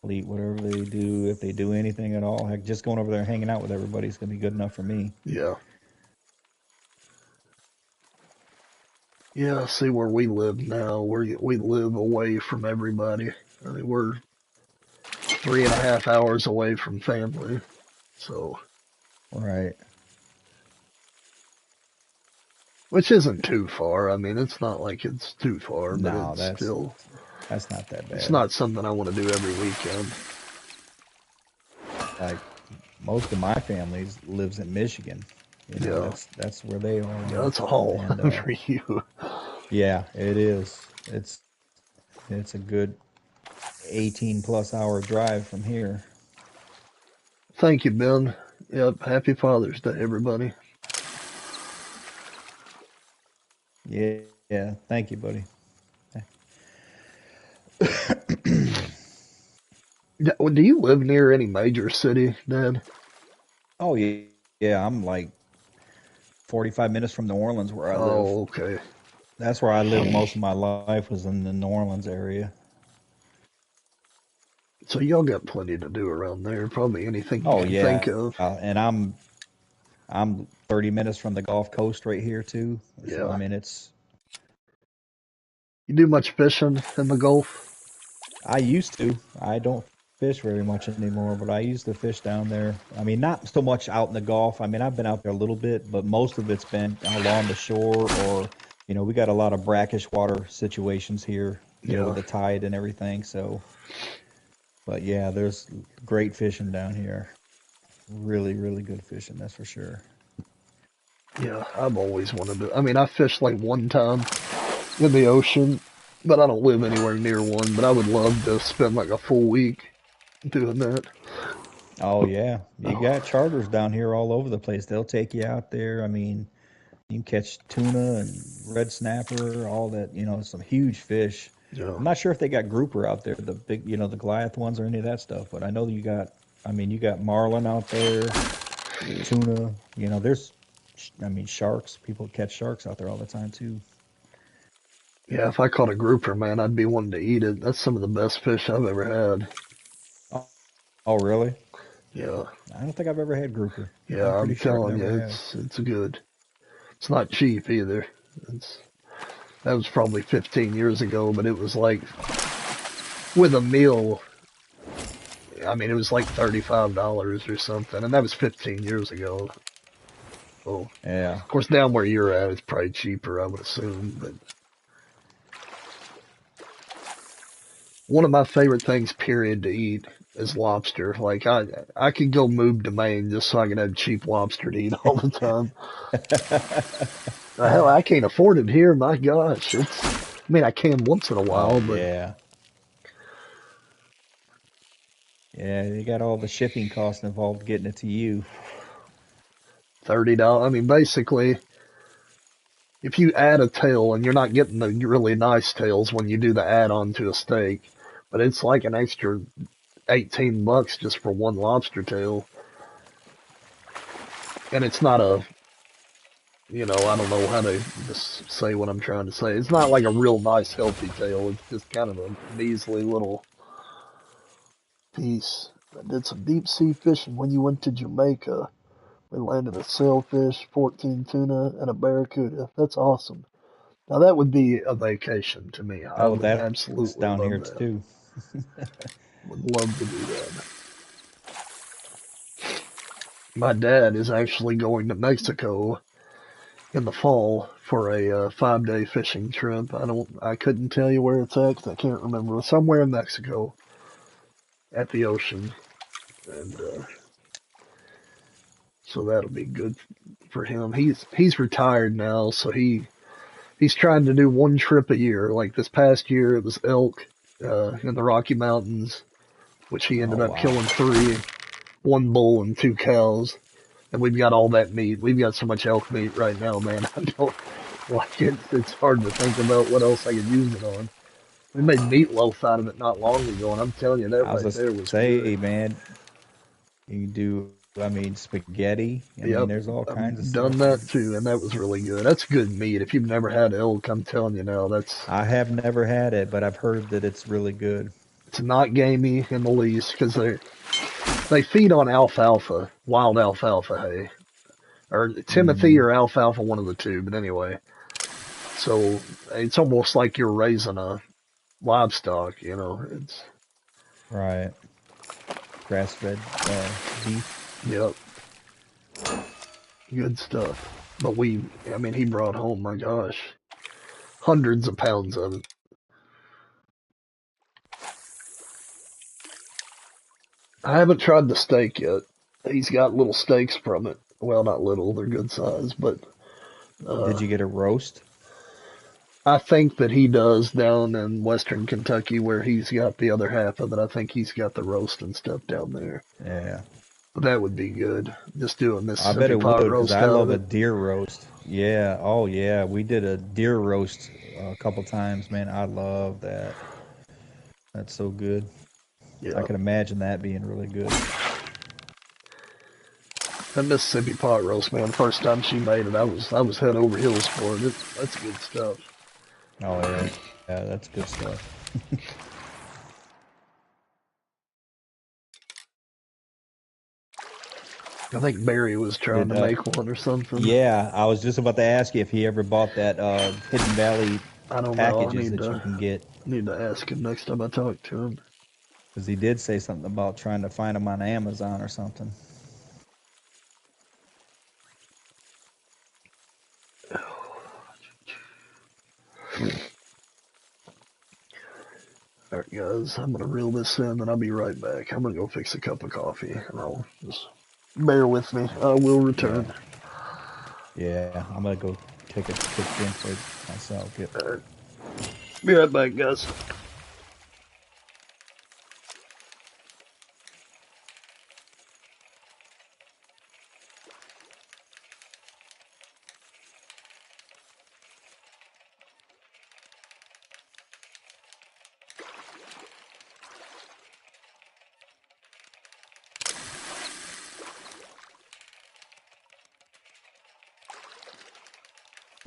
I'll eat whatever they do. If they do anything at all, heck, just going over there and hanging out with everybody is gonna be good enough for me. Yeah. Yeah, see where we live now. We live away from everybody. I mean, we're 3.5 hours away from family. So, Right. which isn't too far. I mean, it's not like it's too far, but No, it's still, that's not that it's bad. not something I want to do every weekend. Like most of my family lives in Michigan. You know, Yeah. that's where they all Yeah, are. that's a haul And for you. yeah, it is. It's a good 18 plus hour drive from here. Thank you, Ben. Yep. Happy Father's Day, everybody. Yeah, yeah. Thank you, buddy. Do you live near any major city, Dad? Oh yeah, yeah. I'm like 45 minutes from New Orleans where I live. Oh, okay. That's where I lived most of my life was in the New Orleans area. So y'all got plenty to do around there. Probably anything you Oh can think yeah, of. and I'm 30 minutes from the Gulf Coast right here too. So I Yeah. mean it's You do much fishing in the Gulf? I used to. I don't fish very much anymore, but I used to fish down there. I mean, not so much out in the Gulf. I mean, I've been out there a little bit, but most of it's been along the shore or, we got a lot of brackish water situations here, with Yeah. the tide and everything. So, but yeah, there's great fishing down here. Really, really good fishing, that's for sure. Yeah. I've always wanted to. I mean, I fished like one time in the ocean, but I don't live anywhere near one. But I would love to spend like a full week doing that. Oh yeah, you got charters down here all over the place. They'll take you out there. I mean, you can catch tuna and red snapper, all that, some huge fish. Yeah. I'm not sure if they got grouper out there, the big, the Goliath ones or any of that stuff, but I know you got marlin out there, tuna, I mean, sharks. People catch sharks out there all the time too. Yeah. If I caught a grouper, man, I'd be wanting to eat it. That's some of the best fish I've ever had. Oh, oh, really? Yeah. I don't think I've ever had grouper. Yeah. I'm I'm pretty sure I've telling you, never have. it's good. It's not cheap either. It's That was probably 15 years ago, but it was like with a meal. I mean, it was like $35 or something, and that was 15 years ago. Well, Yeah. of course, down where you're at, it's probably cheaper, I would assume. But one of my favorite things, period, to eat is lobster. Like I could go move to Maine just so I could have cheap lobster to eat all the time. Hell, I can't afford it here. My gosh, I mean, I can once in a Oh while, but yeah. Yeah, you got all the shipping costs involved getting it to you. $30. I mean, basically, if you add a tail and you're not getting the really nice tails when you do the add on to a steak, but it's like an extra $18 just for one lobster tail. And it's not I don't know how to just say what I'm trying to say. It's not like a real nice, healthy tail. It's just kind of a measly little piece. I did some deep sea fishing when you went to Jamaica. We landed a sailfish, 14 tuna, and a barracuda. That's awesome. Now that would be a vacation to me. I Oh, would that's absolutely down love here that. too. Would love to do that. My dad is actually going to Mexico in the fall for a 5-day fishing trip. I couldn't tell you where it's at 'cause I can't remember. Somewhere in Mexico at the ocean, and so that'll be good for him. He's retired now, so he's trying to do one trip a year. Like this past year, it was elk in the Rocky Mountains, which he ended Oh up wow. killing three, one bull and two cows. And we've got all that meat. We've got so much elk meat right now, man. I don't like it. It's hard to think about what else I could use it on. We made meatloaf out of it not long ago, and I'm telling you, that I was right gonna there was good. say, man, you can do, I mean, spaghetti. I mean, Yep, there's all kinds of I've done stuff. that too, and that was really good. That's good meat. If you've never had elk, I'm telling you now, I have never had it, but I've heard that it's really good. it's not gamey in the least because they feed on alfalfa, wild alfalfa hay, or Timothy Hmm. or alfalfa, one of the two. But anyway, so it's almost like you're raising a livestock. It's Right. grass-fed beef. Yep, good stuff. But I mean, he brought home, my gosh, hundreds of pounds of it. I haven't tried the steak yet. He's got little steaks from it. Well, not little, they're good size, but Did uh, you get a roast? I think that he does down in Western Kentucky where he's got the other half of it. I think he's got the roast and stuff down there. Yeah, But that would be good. Just do a I bet Mississippi it would pot because roast I out of love a it. deer roast. Yeah, oh yeah, we did a deer roast a couple times, man. I love that. That's so good. I Yeah. can imagine that being really good. That Mississippi pot roast, man, the first time she made it, I was head over heels for it. That's good stuff. Oh yeah, yeah, that's good stuff. I think Barry was trying Did to make one or something. Yeah, I was just about to ask you if he ever bought that Hidden Valley I don't know. I packages need that you to can get, need to ask him next time I talk to him. because he did say something about trying to find them on Amazon or something. All right, guys, I'm gonna reel this in, and I'll be right back. I'm gonna go fix a cup of coffee, and I'll just bear with me. I will Yeah, return. yeah. I'm gonna go take a quick drink break myself. Yep. All right, be right back, guys.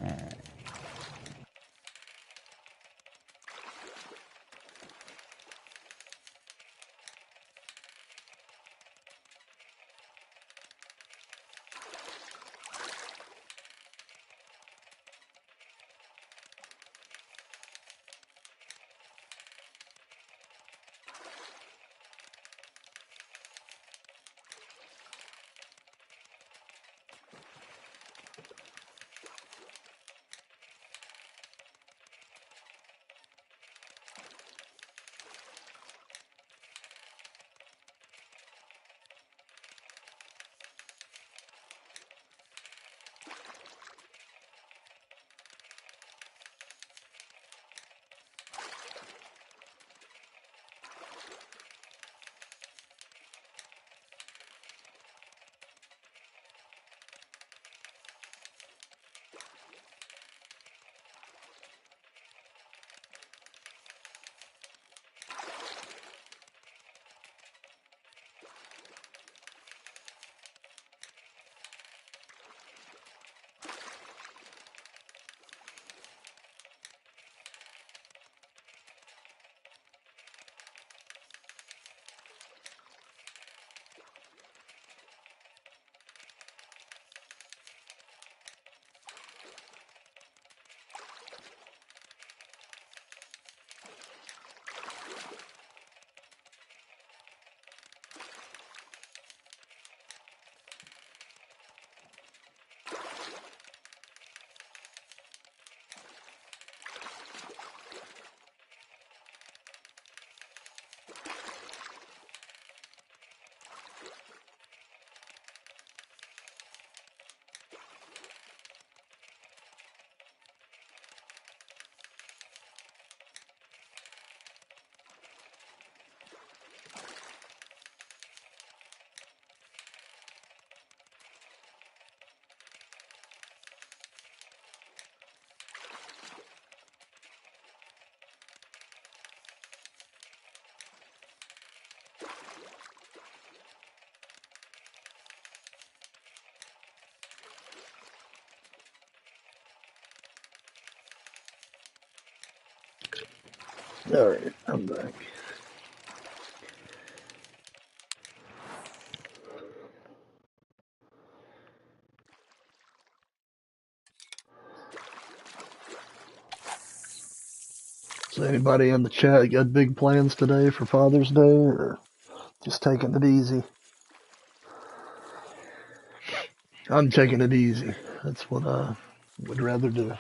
All right. All right, I'm back. So, anybody in the chat got big plans today for Father's Day, or Just taking it easy. I'm taking it easy. That's what I would rather do.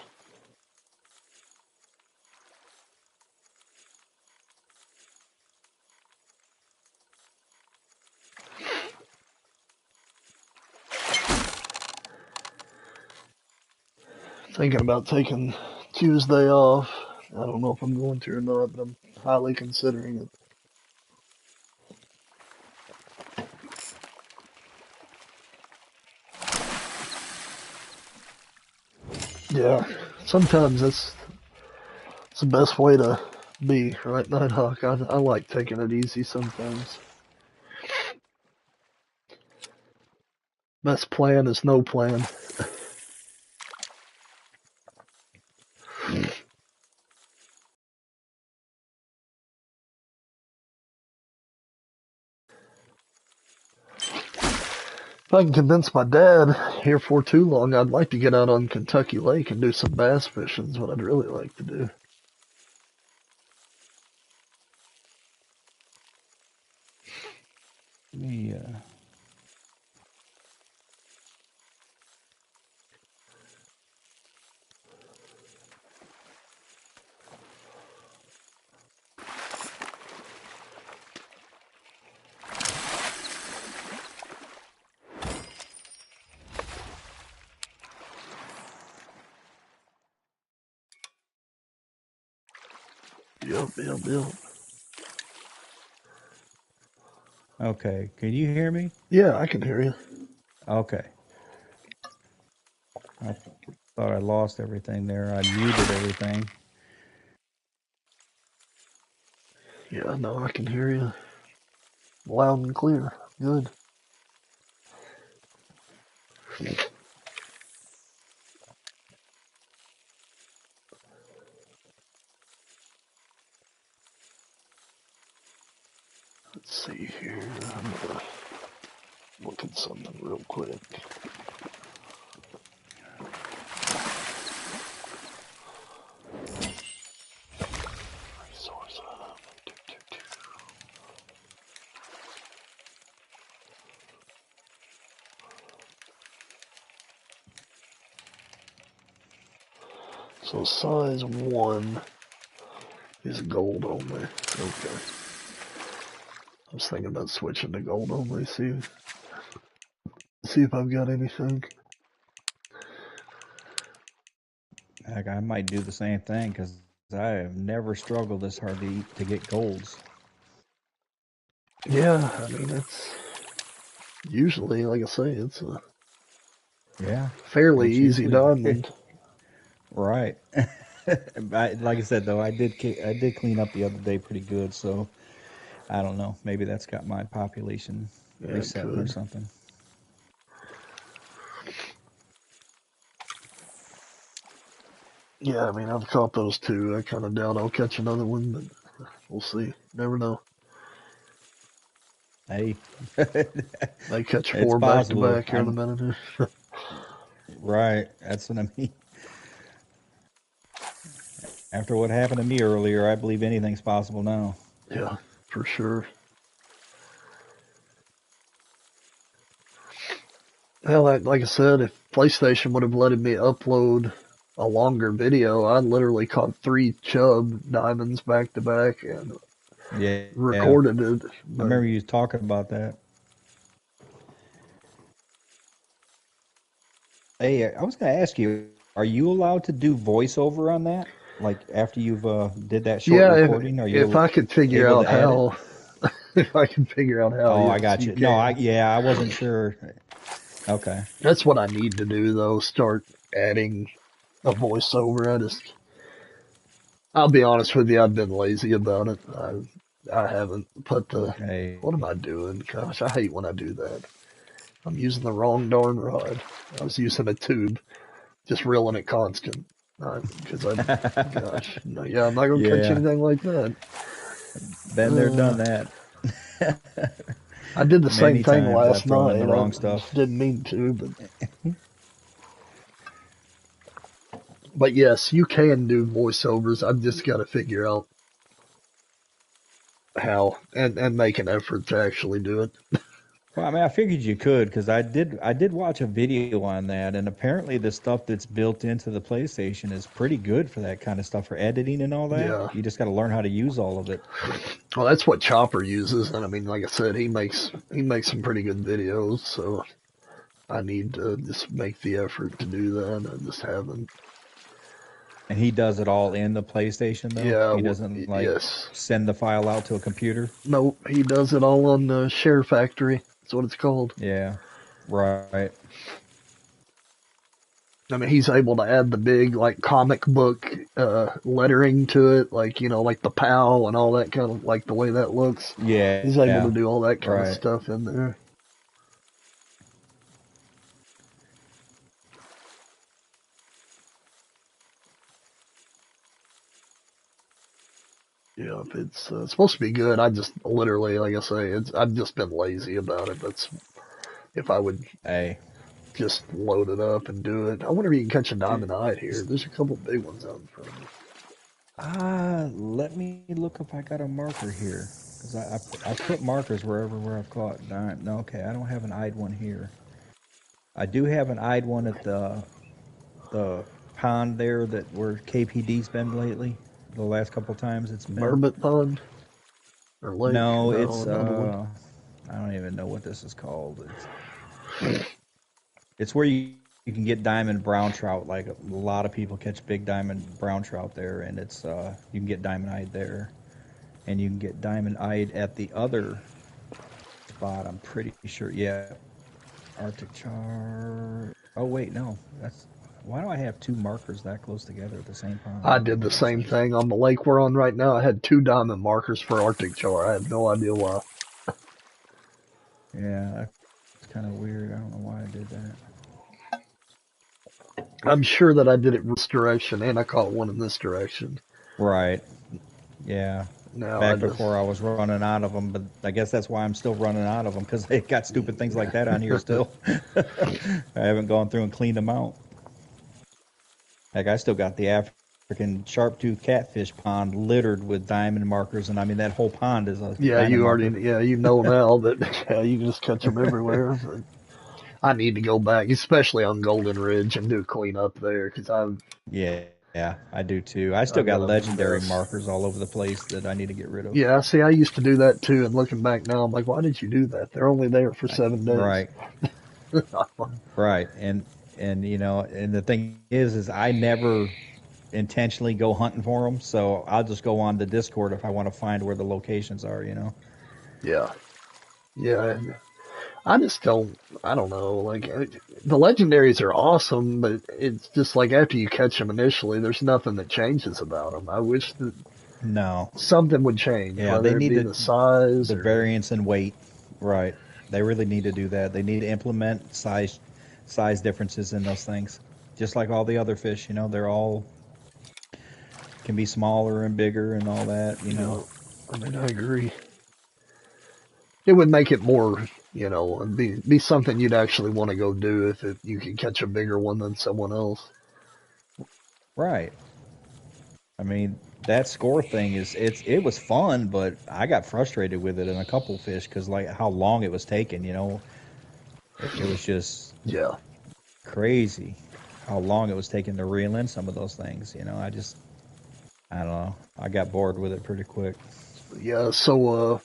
Thinking about taking Tuesday off. I don't know if I'm going to or not, but I'm highly considering it. Yeah, sometimes it's the best way to be, right, Nighthawk? I like taking it easy sometimes. Best plan is no plan. If I can convince my dad here for too long, I'd like to get out on Kentucky Lake and do some bass fishing is what I'd really like to do. Yeah. Yep. Okay. Can you hear me? Yeah, I can hear you. Okay. I thought I lost everything there. I muted everything. Yeah, no, I can hear you loud and clear. Good. Let's see here. I'm gonna look at something real quick. Resource hub. So size 1 is gold only. Okay. I was thinking about switching to gold only. See if I've got anything. Heck, I might do the same thing because I have never struggled this hard to get golds. Yeah, I mean it's usually, like I say, it's a Yeah. fairly It's easy usually diamond. right. Like I said though, I did clean up the other day pretty good, so I don't know. Maybe that's got my population Yeah, it resetting or could. something. Yeah, I mean I've caught those too. I kind of doubt I'll catch another one, but we'll see. Never know. Hey, May catch it's 4 back to possible. back here in a minute. Right. That's what I mean. After what happened to me earlier, I believe anything's possible now. Yeah, for sure. Hell, like I said, if PlayStation would have let me upload a longer video, I literally caught 3 chub diamonds back to back and Yeah. I recorded it. But remember you talking about that. Hey, I was going to ask you, are you allowed to do voiceover on that? Like after you've did that short yeah, recording, are if you I could figure able out to add it? how, if I can figure out how, Oh, I yes, got you you. No, can. I wasn't sure. Okay. That's what I need to do though. Start adding a voiceover. I'll be honest with you, I've been lazy about it. I haven't put the. Hey. What am I doing? Gosh, I hate when I do that. I'm using the wrong darn rod. I was using a tube, just reeling it constant. Because gosh, no, yeah, I'm not gonna catch Yeah. anything like that. Been there, Uh, done that. I did the same Many thing times last I've thrown in night. the I wrong just stuff. didn't mean to, but yes, you can do voiceovers. I've just got to figure out how and make an effort to actually do it. Well, I mean, I figured you could because I did watch a video on that, and apparently the stuff that's built into the PlayStation is pretty good for that kind of stuff for editing and all that. Yeah. You just got to learn how to use all of it. Well, that's what Chopper uses, and I mean, like I said, he makes some pretty good videos. So I need to just make the effort to do that. I just haven't. And he does it all in the PlayStation though. Yeah. He doesn't like Yes. send the file out to a computer. No, he does it all on Share Factory. That's what it's called. Yeah, right. I mean, he's able to add the big like comic book lettering to it, like like the PAL and all that kind of like the way that looks. Yeah, He's able to do all that kind of right. stuff in there. Yeah, it's supposed to be good. I just literally, like I say, I've just been lazy about it. That's if I would Hey, just load it up and do it. I wonder if you can catch a diamond eye here. There's a couple big ones out in front of me. let me look if I got a marker here. Because I put markers where I've caught. No, okay, I don't have an eyed one here. I do have an eyed one at the pond there that where KPD's been lately. The last couple times it's been. Burbot Pond or Lake? No, No, it's another one. I don't even know what this is called. It's where you can get diamond brown trout. Like a lot of people catch big diamond brown trout there, and it's you can get diamond eyed there, and you can get diamond eyed at the other spot. I'm pretty sure. Yeah, Arctic char. Oh wait, no, that's why do I have two markers that close together at the same pond? I did the same thing on the lake we're on right now. I had 2 diamond markers for Arctic char. I have no idea why. Yeah, it's kind of weird. I don't know why I did that. I'm sure that I did it this direction and I caught one in this direction. Right. Yeah. Now I Back just before I was running out of them, but I guess that's why I'm still running out of them because they got stupid things like that on here still. I haven't gone through and cleaned them out. Like I still got the African sharp-tooth catfish pond littered with diamond markers, and I mean that whole pond is a yeah, diamond you marker. already you know now that yeah, you can just catch them everywhere. But I need to go back, especially on Golden Ridge, and do a clean up there because Yeah, I do too. I still I've got got a legendary mess. markers all over the place that I need to get rid of. Yeah, see, I used to do that too, and looking back now, I'm like, why did you do that? They're only there for 7 days. Right, right, and and the thing is I never intentionally go hunting for them, so I'll just go on the Discord if I want to find where the locations are. Yeah, yeah. I just don't. I don't know. Like the legendaries are awesome, but it's just like after you catch them initially, there's nothing that changes about them. I wish that No, something would change, yeah, they whether it need be the size the or variance in weight. Right, they really need to do that. They need to implement size differences in those things, just like all the other fish. They're all can be smaller and bigger and all that. I mean, I agree. It would make it more, be something you'd actually want to go do if you could catch a bigger one than someone else. Right. I mean, that score thing it was fun, but I got frustrated with it in a couple fish because like how long it was taking. It was just Yeah, crazy how long it was taking to reel in some of those things. I don't know. I got bored with it pretty quick. yeah. So,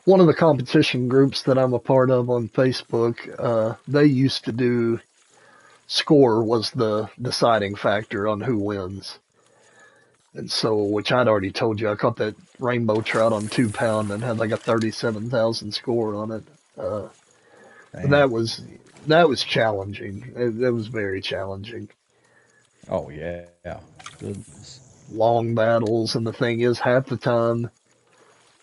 one of the competition groups that I'm a part of on Facebook, they used to do score was the deciding factor on who wins. And so, which I'd already told you, I caught that rainbow trout on 2 pound and had like a 37,000 score on it. Uh, but Damn. that was challenging. It was very challenging. Oh yeah. Goodness. Long battles, and the thing is, half the time,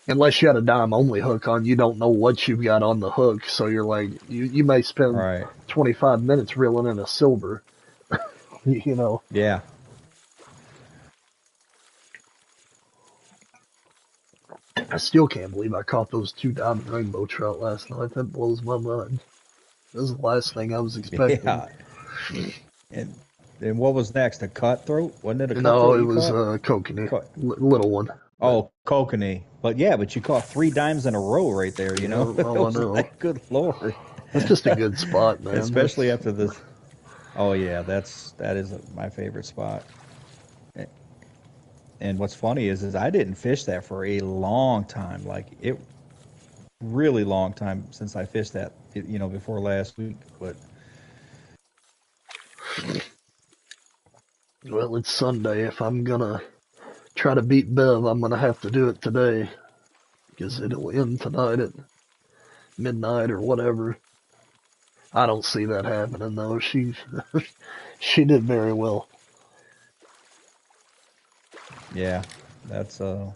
unless you had a dime only hook on, you don't know what you've got on the hook. So you're like, you may spend Right. 25 minutes reeling in a silver, you know. Yeah. I still can't believe I caught those 2 diamond rainbow trout last night. That blows my mind. That was the last thing I was expecting. Yeah. And then what was next? A cutthroat? Wasn't it a No, cutthroat it you was caught? a kokanee, Cut. little one. But Oh, kokanee. But yeah, but you caught 3 dimes in a row right there, you yeah, know? It oh, I was know. like, good Lord. That's just a good spot, man. Especially That's after this. Oh yeah, that is my favorite spot. And what's funny is I didn't fish that for a long time, like it really long time since I fished that, before last week. But well, it's Sunday. If I'm gonna try to beat Bev, I'm gonna have to do it today because it'll end tonight at midnight or whatever. I don't see that happening though. She she did very well. yeah, that's that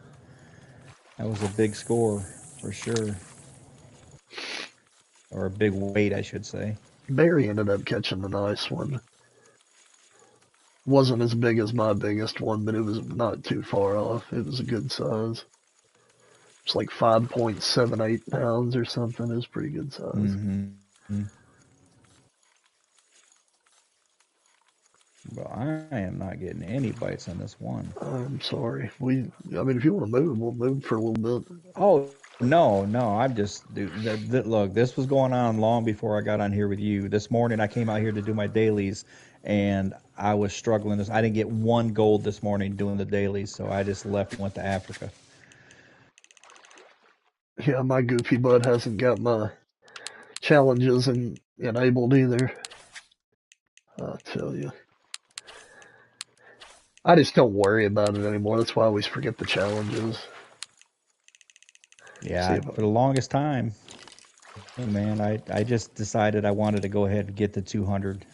was a big score for sure, or a big weight, I should say. Barry ended up catching a nice one. Wasn't as big as my biggest one, but it was not too far off. It was a good size. It's like 5.78 pounds or something. It was pretty good size. Mm-hmm. Well, I am not getting any bites on this one. I'm sorry. I mean, if you want to move, we'll move for a little bit. Oh no, no, I'm just dude. Look, this was going on long before I got on here with you. This morning, I came out here to do my dailies, and I was struggling. I didn't get one gold this morning doing the dailies, so I just left and went to Africa. Yeah, my goofy butt hasn't got my challenges enabled either. I tell you. I just don't worry about it anymore. That's why I always forget the challenges. See Yeah, if I, for the longest time, man, I just decided I wanted to go ahead and get the 200.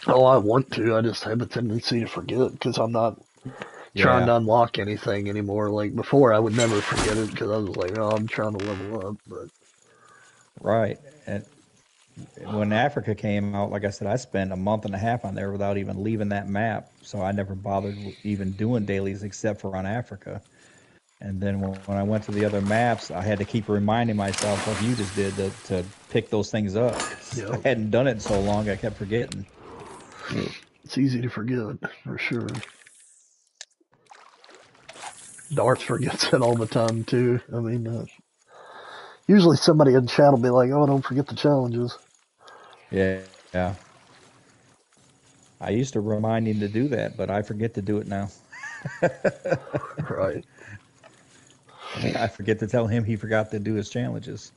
oh, I want to. I just have a tendency to forget because I'm not trying Yeah, to unlock anything anymore. Like before, I would never forget it because I was like, oh, I'm trying to level up. But right. And when Africa came out, like I said, I spent a month and a half on there without even leaving that map. So I never bothered even doing dailies except for on Africa. And then when I went to the other maps, I had to keep reminding myself, like you just did, to pick those things up. I yeah, hadn't done it in so long, I kept forgetting. it's easy to forget for sure. Darth forgets it all the time too. I mean, usually somebody in chat will be like, "Oh, don't forget the challenges." Yeah, yeah. I used to remind him to do that, but I forget to do it now. Right. I forget to tell him he forgot to do his challenges.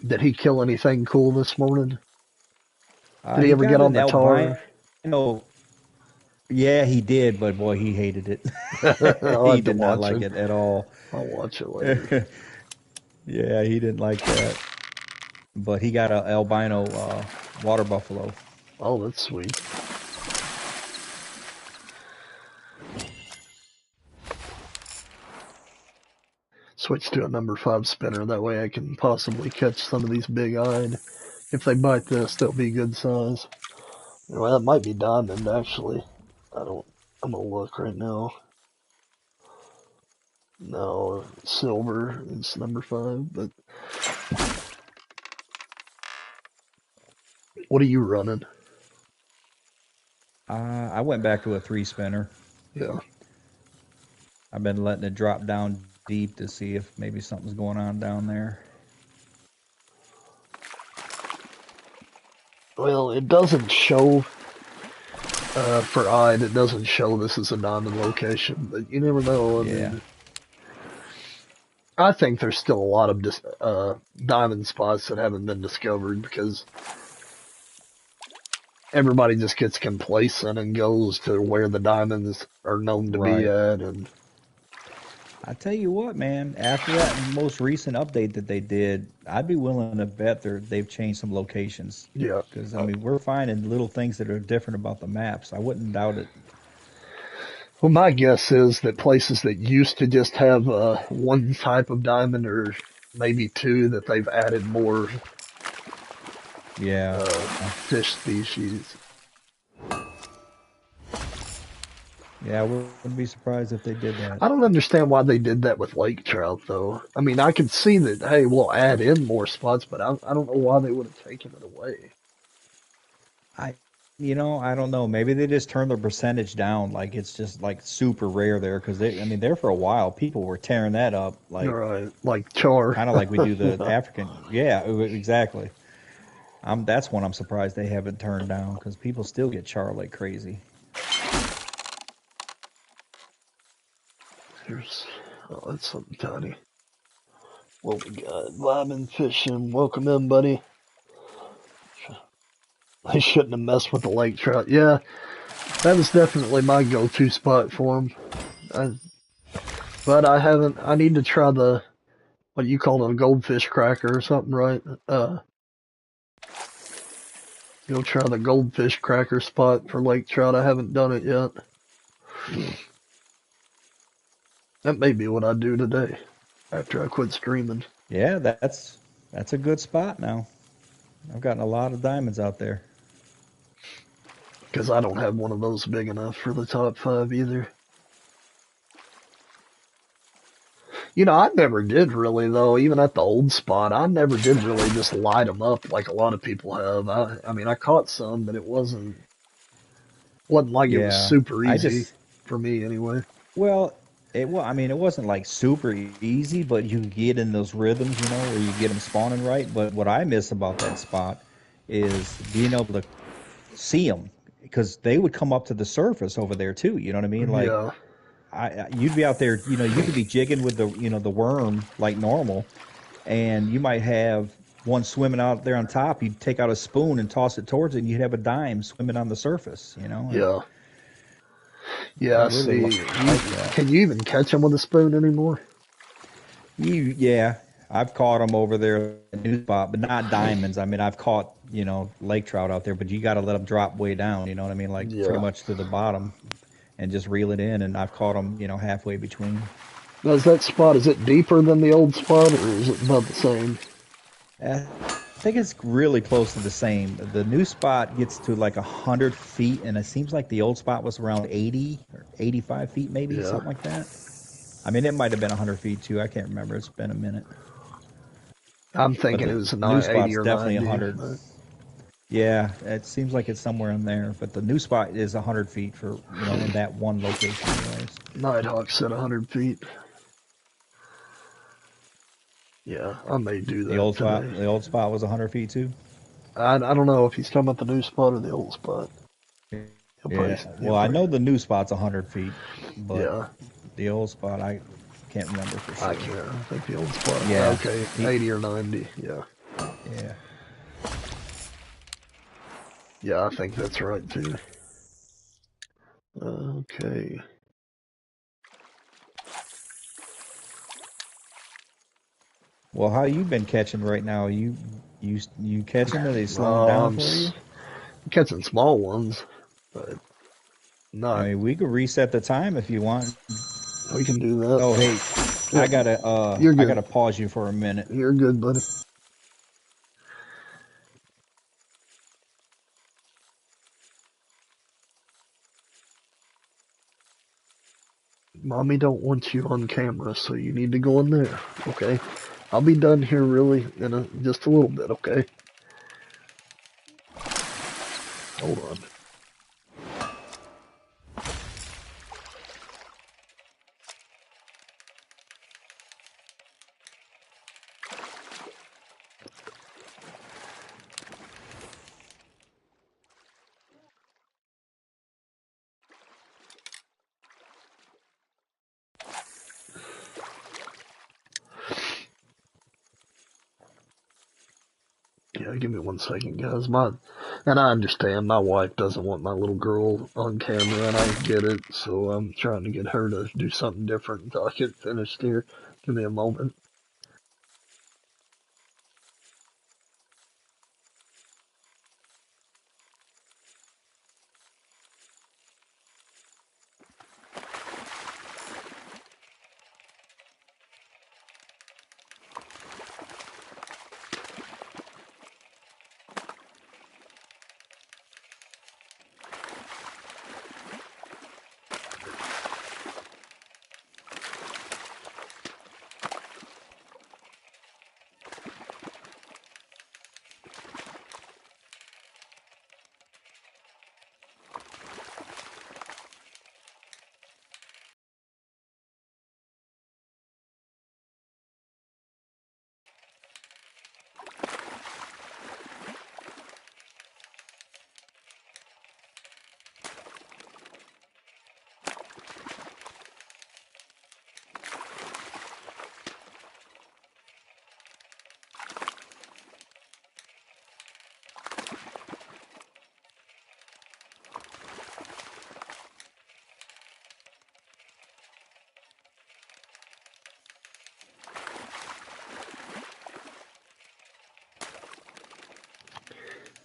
Did he kill anything cool this morning? Did he He ever get got on an the tar? albino. Yeah, he did, but boy, he hated it. I'll He have to did not watch like it. it at all. I'll watch it later. Yeah, he didn't like that. But he got a albino water buffalo. Oh, that's sweet. Switch to a number 5 spinner. That way I can possibly catch some of these big-eyed. If they bite this, they'll be good size. Well, that might be diamond, actually. I don't... I'm gonna look right now. No, silver is number 5, but... What are you running? I went back to a 3 spinner. Yeah. I've been letting it drop down deep to see if maybe something's going on down there. Well, it doesn't show for Ide, it doesn't show this as a diamond location, but you never know. I Yeah. mean, I think there's still a lot of diamond spots that haven't been discovered because everybody just gets complacent and goes to where the diamonds are known to be Right. at. And I tell you what, man, after that most recent update that they did, I'd be willing to bet they've changed some locations. yeah, Because, I mean, we're finding little things that are different about the maps. I wouldn't doubt it. well, my guess is that places that used to just have one type of diamond or maybe two, that they've added more Yeah. fish species. Yeah, I wouldn't be surprised if they did that. I don't understand why they did that with lake trout, though. I mean, I could see that, hey, we'll add in more spots, but I don't know why they would have taken it away. I I don't know. Maybe they just turned the percentage down. Like it's just like super rare there because I mean, there for a while, people were tearing that up, like Right, like char. kind of like we do the Yeah. African. Yeah, exactly. That's one I'm surprised they haven't turned down because people still get char like crazy. Here's, oh, that's something tiny. What we got? Vibing fishing. Welcome in, buddy. I shouldn't have messed with the lake trout. Yeah, that was definitely my go-to spot for them. But I haven't. I need to try the what you call it, a goldfish cracker or something, right? Go try the goldfish cracker spot for lake trout. I haven't done it yet. That may be what I do today after I quit streaming. Yeah, that's a good spot now. I've gotten a lot of diamonds out there. Because I don't have one of those big enough for the top five either. I never did really though. Even at the old spot, I never did really just light them up like a lot of people have. I mean, I caught some, but it wasn't like it was Yeah, super I easy just for me anyway. well, I mean, it wasn't like super easy, but you could get in those rhythms, where you get them spawning right. But what I miss about that spot is being able to see them because they would come up to the surface over there too. You know what I mean? Like Yeah, you'd be out there, you could be jigging with the worm like normal, and you might have one swimming out there on top. You'd take out a spoon and toss it towards it, and you'd have a dime swimming on the surface. And yeah, I yeah. really See, like that. can you even catch them with a spoon anymore? Yeah, I've caught them over there at the new spot, but not diamonds. I mean, I've caught lake trout out there, but you got to let them drop way down. You know what I mean? Like pretty Yeah. much to the bottom, and just reel it in. And I've caught them, halfway between. Now, is that spot, is it deeper than the old spot, or is it about the same? I think it's really close to the same. The new spot gets to like 100 feet, and it seems like the old spot was around 80 or 85 feet, maybe Yeah. something like that. I mean, it might have been 100 feet too. I can't remember. It's been a minute, I'm but thinking it the was new 80 spot's or definitely 90. 100. But Yeah, it seems like it's somewhere in there, but the new spot is 100 feet for in that one location, anyways. Nighthawk said 100 feet. Yeah, I may do that today. The old spot was 100 feet too. I don't know if he's talking about the new spot or the old spot. He'll probably, Yeah, he'll well, I probably, know the new spot's 100 feet, but yeah, the old spot I can't remember for I sure. can't. I think the old spot. Yeah, Okay, he, 80 or 90. Yeah. yeah. Yeah, I think that's right too. Okay. Well, how you been catching right now? You catching? Are they slowing down I'm for you? catching small ones, but I not. mean, we could reset the time if you want. We can do Oh, that. hey, Yeah, you're I good. gotta pause you for a minute. You're good, buddy. Mommy don't want you on camera, so you need to go in there. Okay. I'll be done here really in just a little bit. Okay. Hold on. Yeah, give me 1 second, guys. And I understand my wife doesn't want my little girl on camera, and I get it. So I'm trying to get her to do something different until I get finished here. Give me a moment.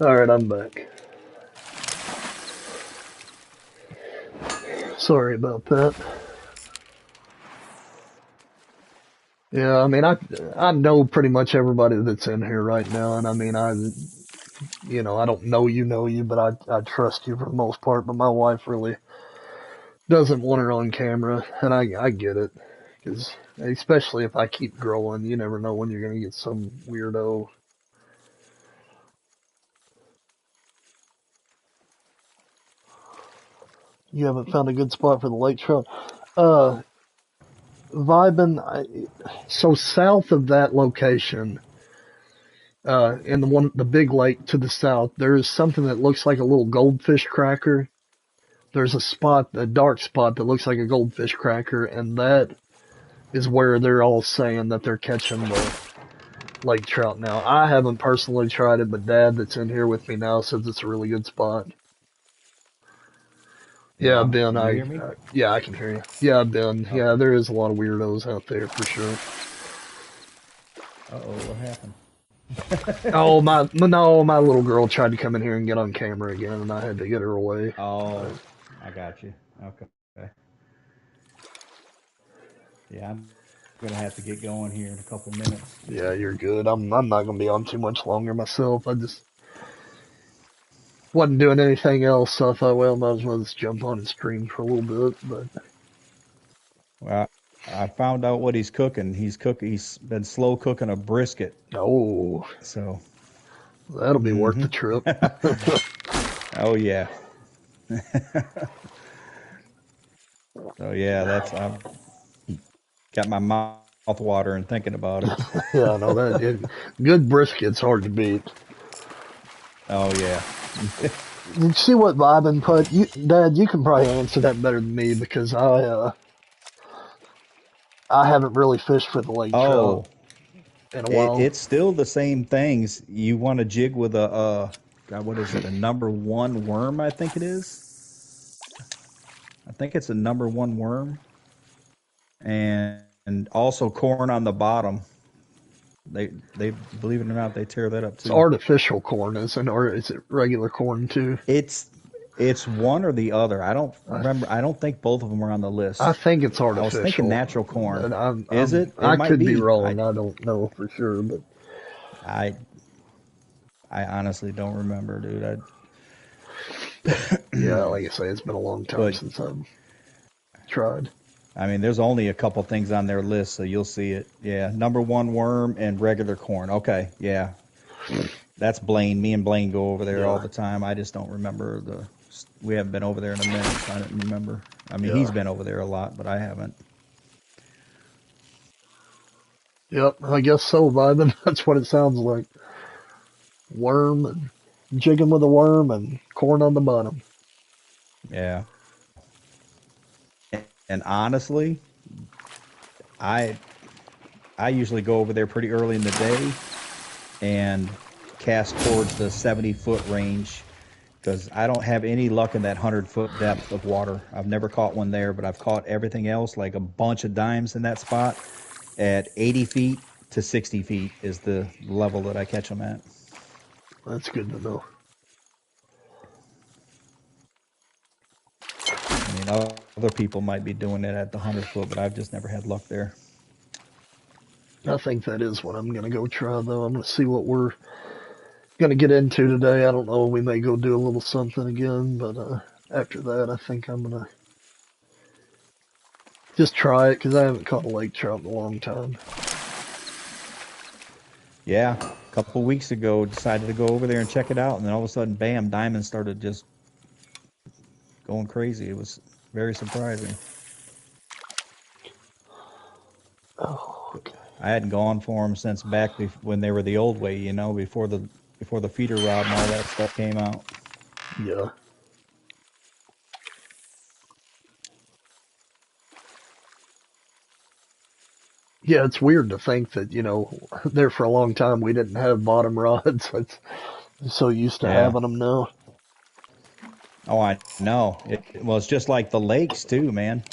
Alright, I'm back. Sorry about that. Yeah, I mean, I know pretty much everybody that's in here right now, and I mean, I don't know you, but I trust you for the most part. But my wife really doesn't want her on camera, and I get it, because especially if I keep growing, you never know when you're gonna get some weirdo. You haven't found a good spot for the lake trout. Uh, vibing. So south of that location, in the big lake to the south, there is something that looks like a little goldfish cracker. There's a dark spot that looks like a goldfish cracker, and that is where they're all saying that they're catching the lake trout now. I haven't personally tried it, but Dad, that's in here with me now, says it's a really good spot. Yeah, Yeah. Ben, Can you hear me? yeah, I can hear you. Yeah, Ben, yeah, Okay. there is a lot of weirdos out there for sure. Uh-oh, what happened? Oh, my little girl tried to come in here and get on camera again, and I had to get her away. Oh, I got you. Okay. Yeah, I'm gonna have to get going here in a couple minutes. Yeah, you're good. I'm not gonna be on too much longer myself. I just wasn't doing anything else, so I thought, well, might as well just jump on and stream for a little bit. But Well, I found out what he's cooking. He's been slow cooking a brisket. oh, So, that'll be worth hmm the trip. oh yeah. So yeah, that's I've got my mouth watering thinking about it. Yeah, I know good brisket's hard to beat. Oh yeah. Did you see what Vibin put? Dad, you can probably answer that better than me because I haven't really fished for the lake trout Oh, in a while. it's still the same things. You want to jig with a God, what is it? A number one worm, I think it is. I think it's a number one worm, and also corn on the bottom. They believe it or not, they tear that up It's too. artificial corn, isn't it? Or is it regular corn too? It's it's one or the other. I don't I, remember. I don't think both of them are on the I list. think it's I was thinking artificial, natural corn. but Is it? It I might could be be. wrong. I don't know for sure, but I I honestly don't remember, dude. yeah, like I say, it's been a long time But since I've tried. I mean, there's only a couple things on their list, so you'll see it. Yeah, number one worm and regular corn. Okay, yeah, that's Blaine. Me and Blaine go over there all Yeah, the time. I just don't remember the. We haven't been over there in a minute, so I didn't remember. I mean, he's yeah, been over there a lot, but I haven't. yep. I guess so, Vibin. That's what it sounds like. Worm and jigging with a worm and corn on the bottom. Yeah, and honestly, I I usually go over there pretty early in the day and cast towards the 70-foot range because I don't have any luck in that 100-foot depth of water. I've never caught one there, but I've caught everything else, like a bunch of dimes in that spot at 80 feet to 60 feet is the level that I catch them at. That's good to know. I mean, other people might be doing it at the 100-foot, but I've just never had luck there. I think that is what I'm gonna go try though. I'm gonna see what we're gonna get into today. I don't know. We may go do a little something again, but after that, I think I'm gonna just try it because I haven't caught a lake trout in a long time. Yeah, a couple weeks ago, decided to go over there and check it out, and then all of a sudden, bam, diamonds started just going crazy. It was very surprising. Oh, okay. I hadn't gone for them since back when they were the old way, before the feeder rod and all that stuff came out. Yeah. Yeah, it's weird to think that, there for a long time we didn't have bottom rods. I'm so used to Yeah. having them now. Oh, I know. Well, it's just like the lakes too, man.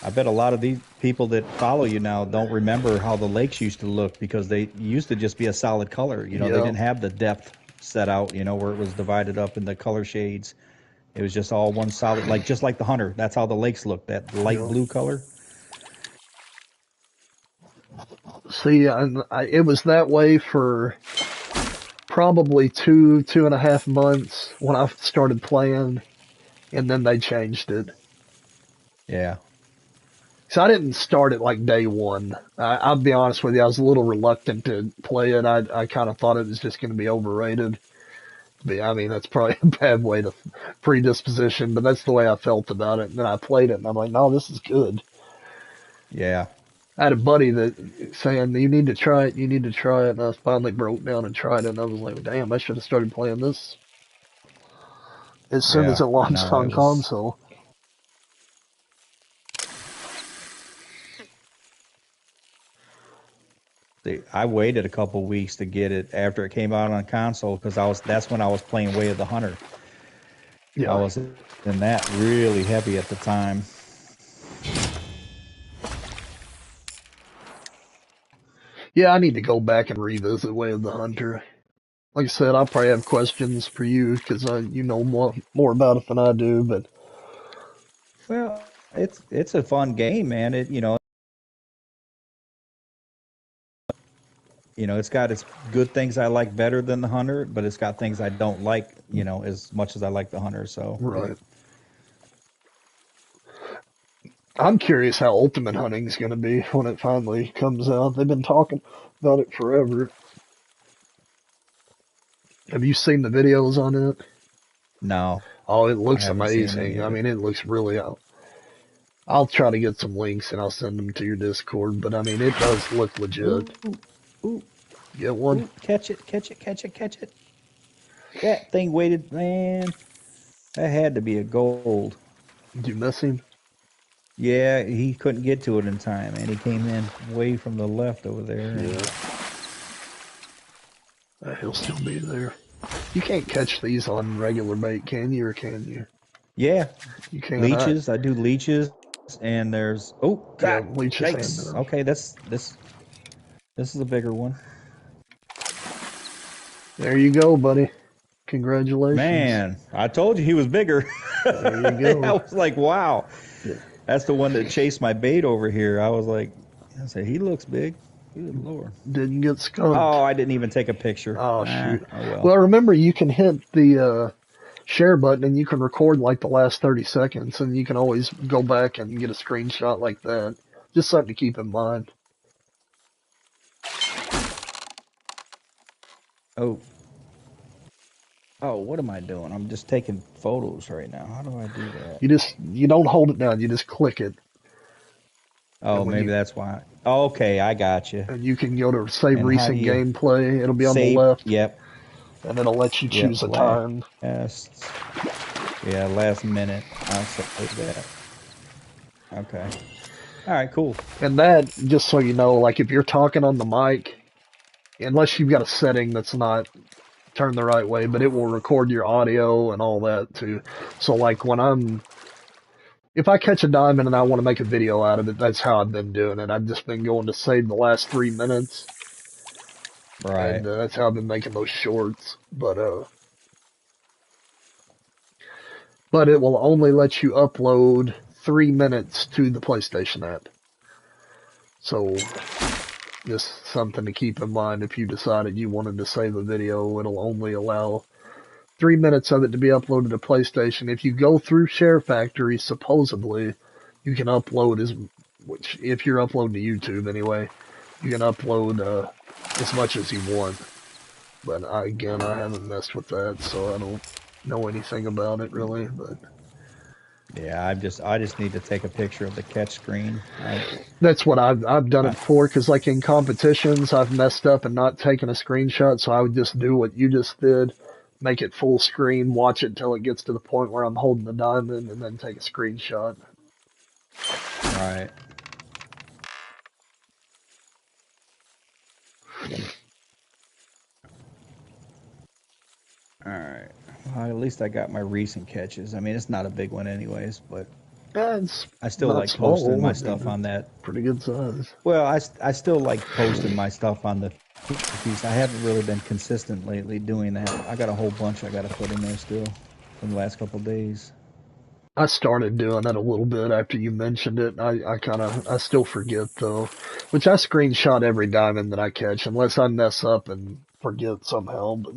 I bet a lot of these people that follow you now don't remember how the lakes used to look because they used to just be a solid color. They Yeah. didn't have the depth set out, you know, where it was divided up in the color shades. It was just all one solid, like just like the Hunter. That's how the lakes look, that light Yeah. blue color. See, it was that way for probably 2.5 months when I started playing, and then they changed it. Yeah. So I didn't start it like day one. I'll be honest with you, I was a little reluctant to play it. I kind of thought it was just going to be overrated. But, I mean, that's probably a bad way to predisposition, but that's the way I felt about it. And then I played it, and I'm like, no, this is good. Yeah. I had a buddy that saying, you need to try it, you need to try it. And I finally broke down and tried it, and I was like, damn, I should have started playing this as soon as Yeah. it launched No, on it was. console. I waited a couple weeks to get it after it came out on console because that's when I was playing Way of the Hunter. I Yeah. was in that really heavy at the time. Yeah, I need to go back and revisit Way of the Hunter. Like I said, I'll probably have questions for you because you know more about it than I do. But Well, it's a fun game, man. It's got its good things I like better than the Hunter, but it's got things I don't like, as much as I like the Hunter. So right, I'm curious how Ultimate Hunting is going to be when it finally comes out. They've been talking about it forever. Have you seen the videos on it? no, Oh, it I looks haven't seen any amazing. of I it. mean, it looks really. I'll try to get some links and I'll send them to your Discord. But I mean, it does look legit. Ooh, ooh, Get one? ooh! Catch it! Catch it! Catch it! Catch it! That thing weighted, man. That had to be a gold. Did you miss him? Yeah, he couldn't get to it in time, and he came in way from the left over there. Yeah. He'll still be there. You can't catch these on regular bait, can you? Or can you? Yeah, You can't. leeches. I do leeches, and there's Yeah, God, leeches and yikes. minnows. Okay, this is a bigger one. There you go, buddy. Congratulations. Man, I told you he was bigger. There you I go. was like, wow, Yeah. that's the one that chased my bait over here. I said, he looks big. Good Lord. Didn't get skunked. Oh, I didn't even take a picture. Oh, shoot. Oh well. Well, remember, you can hit the share button and you can record like the last 30 seconds and you can always go back and get a screenshot like that. Just something to keep in mind. Oh, what am I doing? I'm just taking photos right now. How do I do that? You don't hold it down, you just click it. Oh, And when maybe you that's why. Okay, I got you. and you can go to save And how do recent you gameplay. It'll be on the save? left Yep, and it'll let you choose a time. last. Yeah, last minute. I'll save that. Okay. All right, cool. And that, just so you know, like if you're talking on the mic, unless you've got a setting that's not turned the right way, but it will record your audio and all that too. So like if I catch a diamond and I want to make a video out of it, that's how I've been doing it. I've just been going to save the last 3 minutes, Right. and that's how I've been making those shorts. But it will only let you upload 3 minutes to the PlayStation app. So just something to keep in mind if you decided you wanted to save a video, it'll only allow 3 minutes of it to be uploaded to PlayStation. If you go through Share Factory, supposedly you can upload which if you're uploading to YouTube anyway, you can upload as much as you want. But I haven't messed with that, so I don't know anything about it really. But Yeah, I just need to take a picture of the catch screen. that's what I've done it I before. Because like in competitions, I've messed up and not taken a screenshot, so I would just do what you just did. Make it full screen, watch it till it gets to the point where I'm holding the diamond, and then take a screenshot. right. All right. Well, at least I got my recent catches. I mean, it's not a big one, anyways, but Yeah, it's I still not like small. posting my I stuff mean, on that. pretty good size. Well, I still like posting my stuff on the Cookies. I haven't really been consistent lately doing that. I got a whole bunch I got to put in there still from the last couple of days. I started doing it a little bit after you mentioned it. I still forget though, which I screenshot every diamond that I catch unless I mess up and forget somehow. But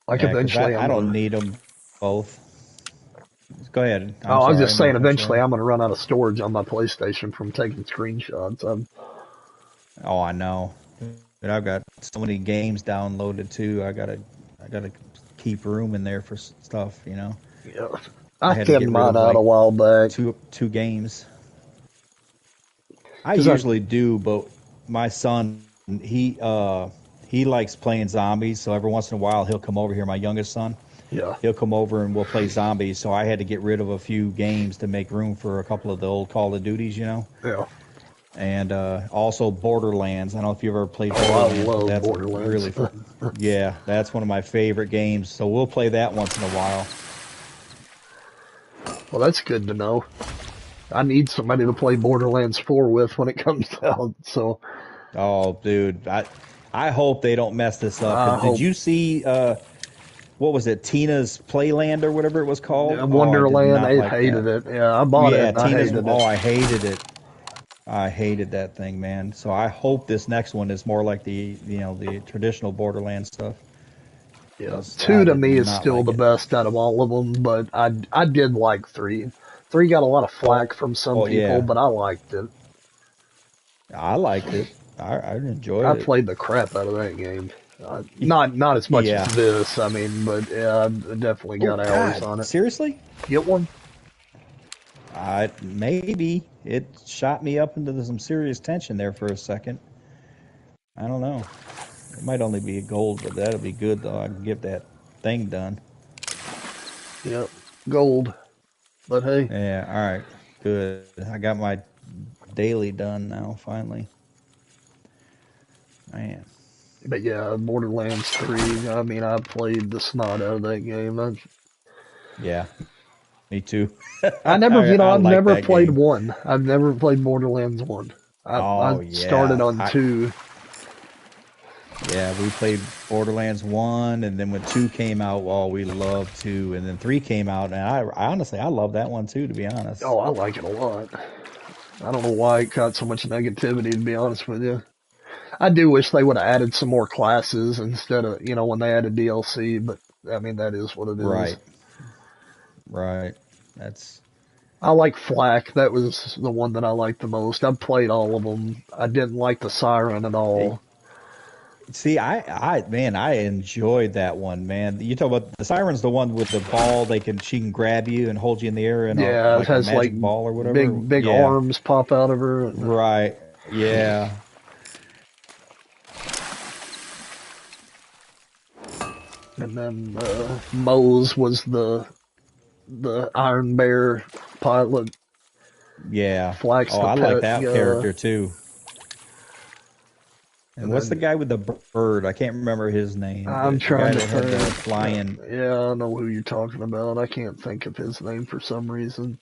like Yeah, because eventually I I'm don't gonna. need them both. Go ahead. I'm Oh, I was sorry, I just didn't mean saying to cut you eventually off. I'm gonna run out of storage on my PlayStation from taking screenshots. Oh, I know. But I've got so many games downloaded too. I gotta keep room in there for stuff. Yeah, I I had to get thinned rid mine of out a like while back two games. I because I usually do, but my son he likes playing zombies, so every once in a while he'll come over here. My youngest son, yeah he'll come over and we'll play zombies. So I had to get rid of a few games to make room for a couple of the old Call of Duties. yeah. And also Borderlands. I don't know if you ever played Oh, I Borderlands, but love that's a Borderlands. really fun. Yeah, that's one of my favorite games. So we'll play that once in a while. Well, that's good to know. I need somebody to play Borderlands 4 with when it comes out. So Oh, dude, I hope they don't mess this up. I Did hope you see what was it, Tina's Playland or whatever it was called? Oh, I did Wonderland, not I like hated that. it. Yeah, I bought it Yeah, and I Tina's. hated it. Oh, I hated it. I hated that thing, man. So I hope this next one is more like the traditional Borderlands stuff, Yeah, because I 2 to did me is not still like the it. best out of all of them, but I did like 3. 3 got a lot of flack Oh, from some oh people, yeah, but I liked it. I liked it. I enjoyed I it. played the crap out of that game. Not as much as Yeah. this, I mean, but yeah, I definitely Oh got hours God, on it. seriously? Get one? I maybe it shot me up into some serious tension there for a second. I don't know. It might only be a gold, but that'll be good though. I can get that thing done. Yep, gold. But hey, Yeah. All right. Good. I got my daily done now. Finally. Man. but yeah, Borderlands 3. I mean, I played the snot out of that game. Yeah. Me too. I never, I I've like never that played game. 1. I've never played Borderlands 1. I Oh started yeah. on 2. Yeah, we played Borderlands 1, and then when 2 came out, well, we loved 2, and then 3 came out, and I honestly, I love that one too, to be honest. Oh, I like it a lot. I don't know why it got so much negativity, to be honest with you. I do wish they would have added some more classes instead of, when they added DLC, but I mean, that is what it is. Right, right. That's I like Flak. That was the one that I liked the most. I've played all of them. I didn't like the Siren at eh, all. see, man, I enjoyed that one, man. You talk about the Siren's the one with the ball, she can grab you and hold you in the air in a Yeah, it like a has like magic ball or whatever. big Yeah, arms pop out of her. right. Yeah. And then Mose was the Iron Bear pilot. Yeah. Flak's Oh, the I like pet. that character too. And And what's the then guy with the bird? I can't remember his name. I'm The trying guy to that had the think. flying. Yeah, I know who you're talking about. I can't think of his name for some reason.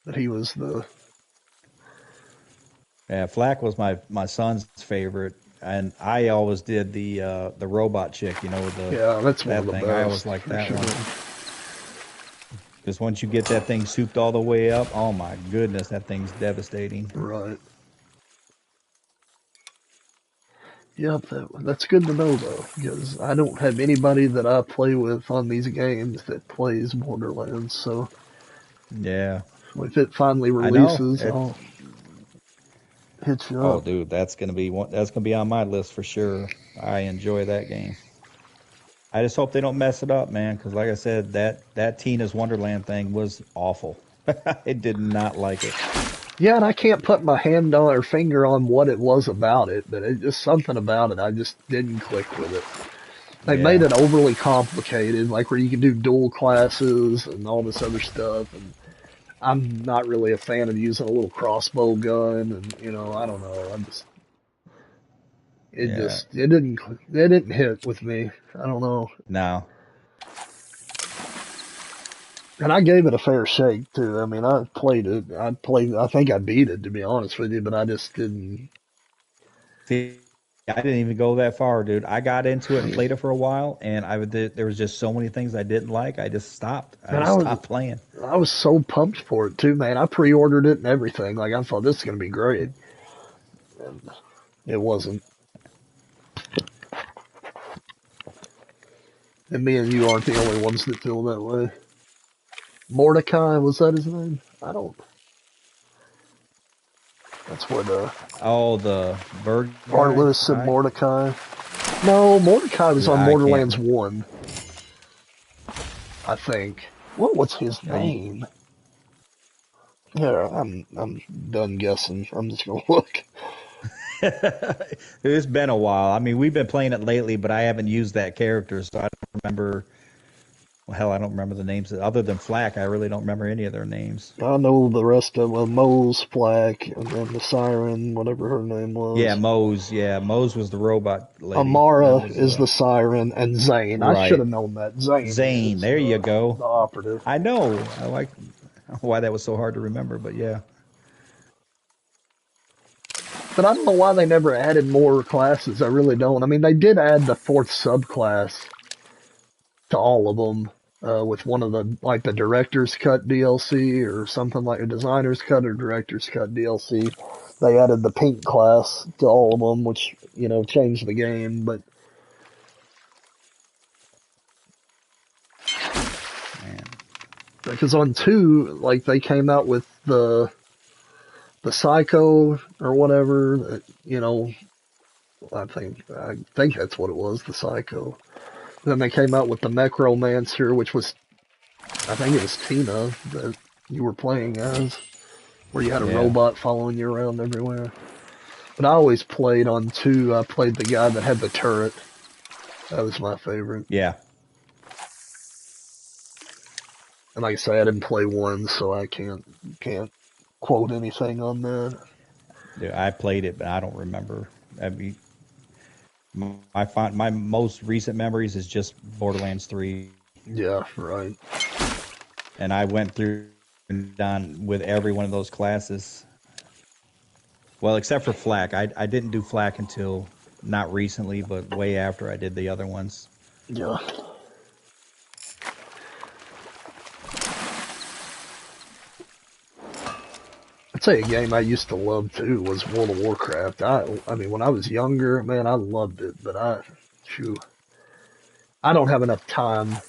But he was the. Yeah, Flack was my son's favorite, and I always did the robot chick. Yeah, that's one of that the thing. I always best liked for that sure. one because once you get that thing souped all the way up, oh my goodness, that thing's devastating. Right. Yep, that's good to know though, because I don't have anybody that I play with on these games that plays Borderlands. So Yeah, if it finally I know. releases, I'll hit you Oh, up. dude, that's gonna be on my list for sure. I enjoy that game. I just hope they don't mess it up, man, because like I said, that Tina's Wonderland thing was awful. I did not like it. Yeah, and I can't put my hand on or finger on what it was about it, but it just something about it. I just didn't click with it. They made Yeah, it overly complicated, like where you can do dual classes and all this other stuff. And I'm not really a fan of using a little crossbow gun, and I don't know. yeah. It didn't hit with me. I don't know. No, And I gave it a fair shake too. I mean, I played it. I think I beat it to be honest with you, but I just didn't. See, I didn't even go that far, dude. I got into it and played it for a while, and there was just so many things I didn't like. I just stopped. I Man, just stopped playing. I was so pumped for it too, man. I pre-ordered it and everything. Like I thought this is gonna be great, and it wasn't. And me and you aren't the only ones that feel that way. Mordecai, was that his name? I don't. That's what Oh, the bird Art guy. Lewis said Mordecai. No, Mordecai was on I can't. Borderlands 1, I think. What was his Are you? name? Yeah, I'm done guessing. I'm just gonna look. It's been a while. I mean, we've been playing it lately, but I haven't used that character, so I don't remember. Well, hell, I don't remember the names. Other than Flack, I really don't remember any of their names. I know the rest of Moe's Flack, and then the Siren, whatever her name Yeah, was. Mose. Yeah, Mose was the robot lady. That Amara was is the Siren, and Zane. I should right. have known that. Zane Zane. is There you go. the operative. I know. I like why that was so hard to remember, but yeah. But I don't know why they never added more classes. I really don't. I mean, they did add the fourth subclass to all of them with one of the like the director's cut DLC or something like a designer's cut or director's cut DLC. They added the pink class to all of them, which changed the game. But Man. because on 2, like they came out with the Psycho or whatever, I think that's what it was, the Psycho. Then they came out with the Necromancer, which was, I think it was Tina that you were playing as, where you had a Yeah. robot following you around everywhere. But I always played on 2. I played the guy that had the turret. That was my favorite. Yeah. And like I say, I didn't play 1, so I can't quote anything on that. Dude, I played it, but I don't remember. I mean, my most recent memories is just Borderlands 3, Yeah, right. and I went through and done with every one of those classes. Well, except for Flak. I didn't do Flak until not recently, but way after I did the other ones. Yeah. I'd say a game I used to love too was World of Warcraft. I mean, when I was younger, man, I loved it, but phew, I don't have enough time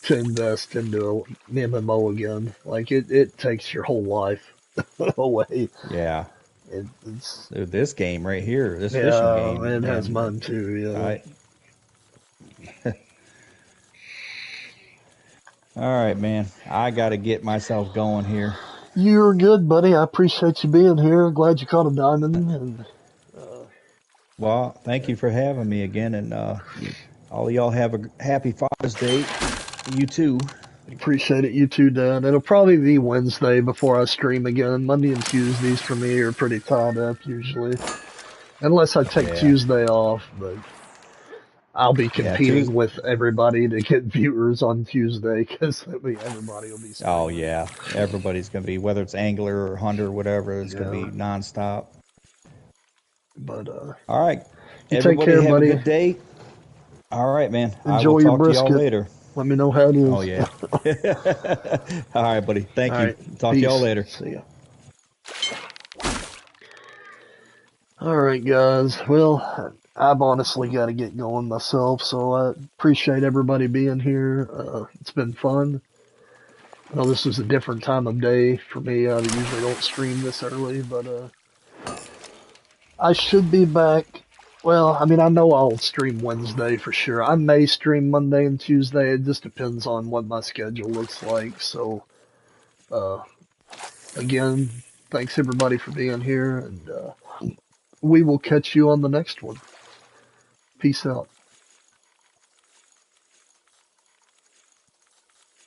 to invest into an MMO again. Like it takes your whole life away. Yeah. It's Dude, this game right here, this fishing yeah, game, it has man. mine too. Yeah. I All right, man. I got to get myself going here. You're good, buddy. I appreciate you being here. Glad you caught a diamond, and Well, thank you for having me again, and all of y'all have a happy Father's Day. You too. appreciate it. You too, Dan. It'll probably be Wednesday before I stream again. Monday and Tuesdays for me are pretty tied up usually, unless I take Yeah. Tuesday off. But I'll be Yeah, competing with everybody to get viewers on Tuesday because everybody will be Oh streaming. yeah, everybody's gonna be, whether it's angler or hunter or whatever, it's gonna Yeah, be nonstop. but All right, you take everybody care, have a buddy. good day. All right, man. I will Enjoy your talk to y'all brisket. later. Let me know how it Oh is. yeah. All right, buddy. All Thank you. right, Talk to y'all peace. later. See ya. All right, guys. Well, I've honestly got to get going myself, so I appreciate everybody being here. It's been fun. I know this is a different time of day for me. I usually don't stream this early, but I should be back. Well, I mean, I know I'll stream Wednesday for sure. I may stream Monday and Tuesday. It just depends on what my schedule looks like. So, uh, again, thanks everybody for being here, and we will catch you on the next one. Peace out.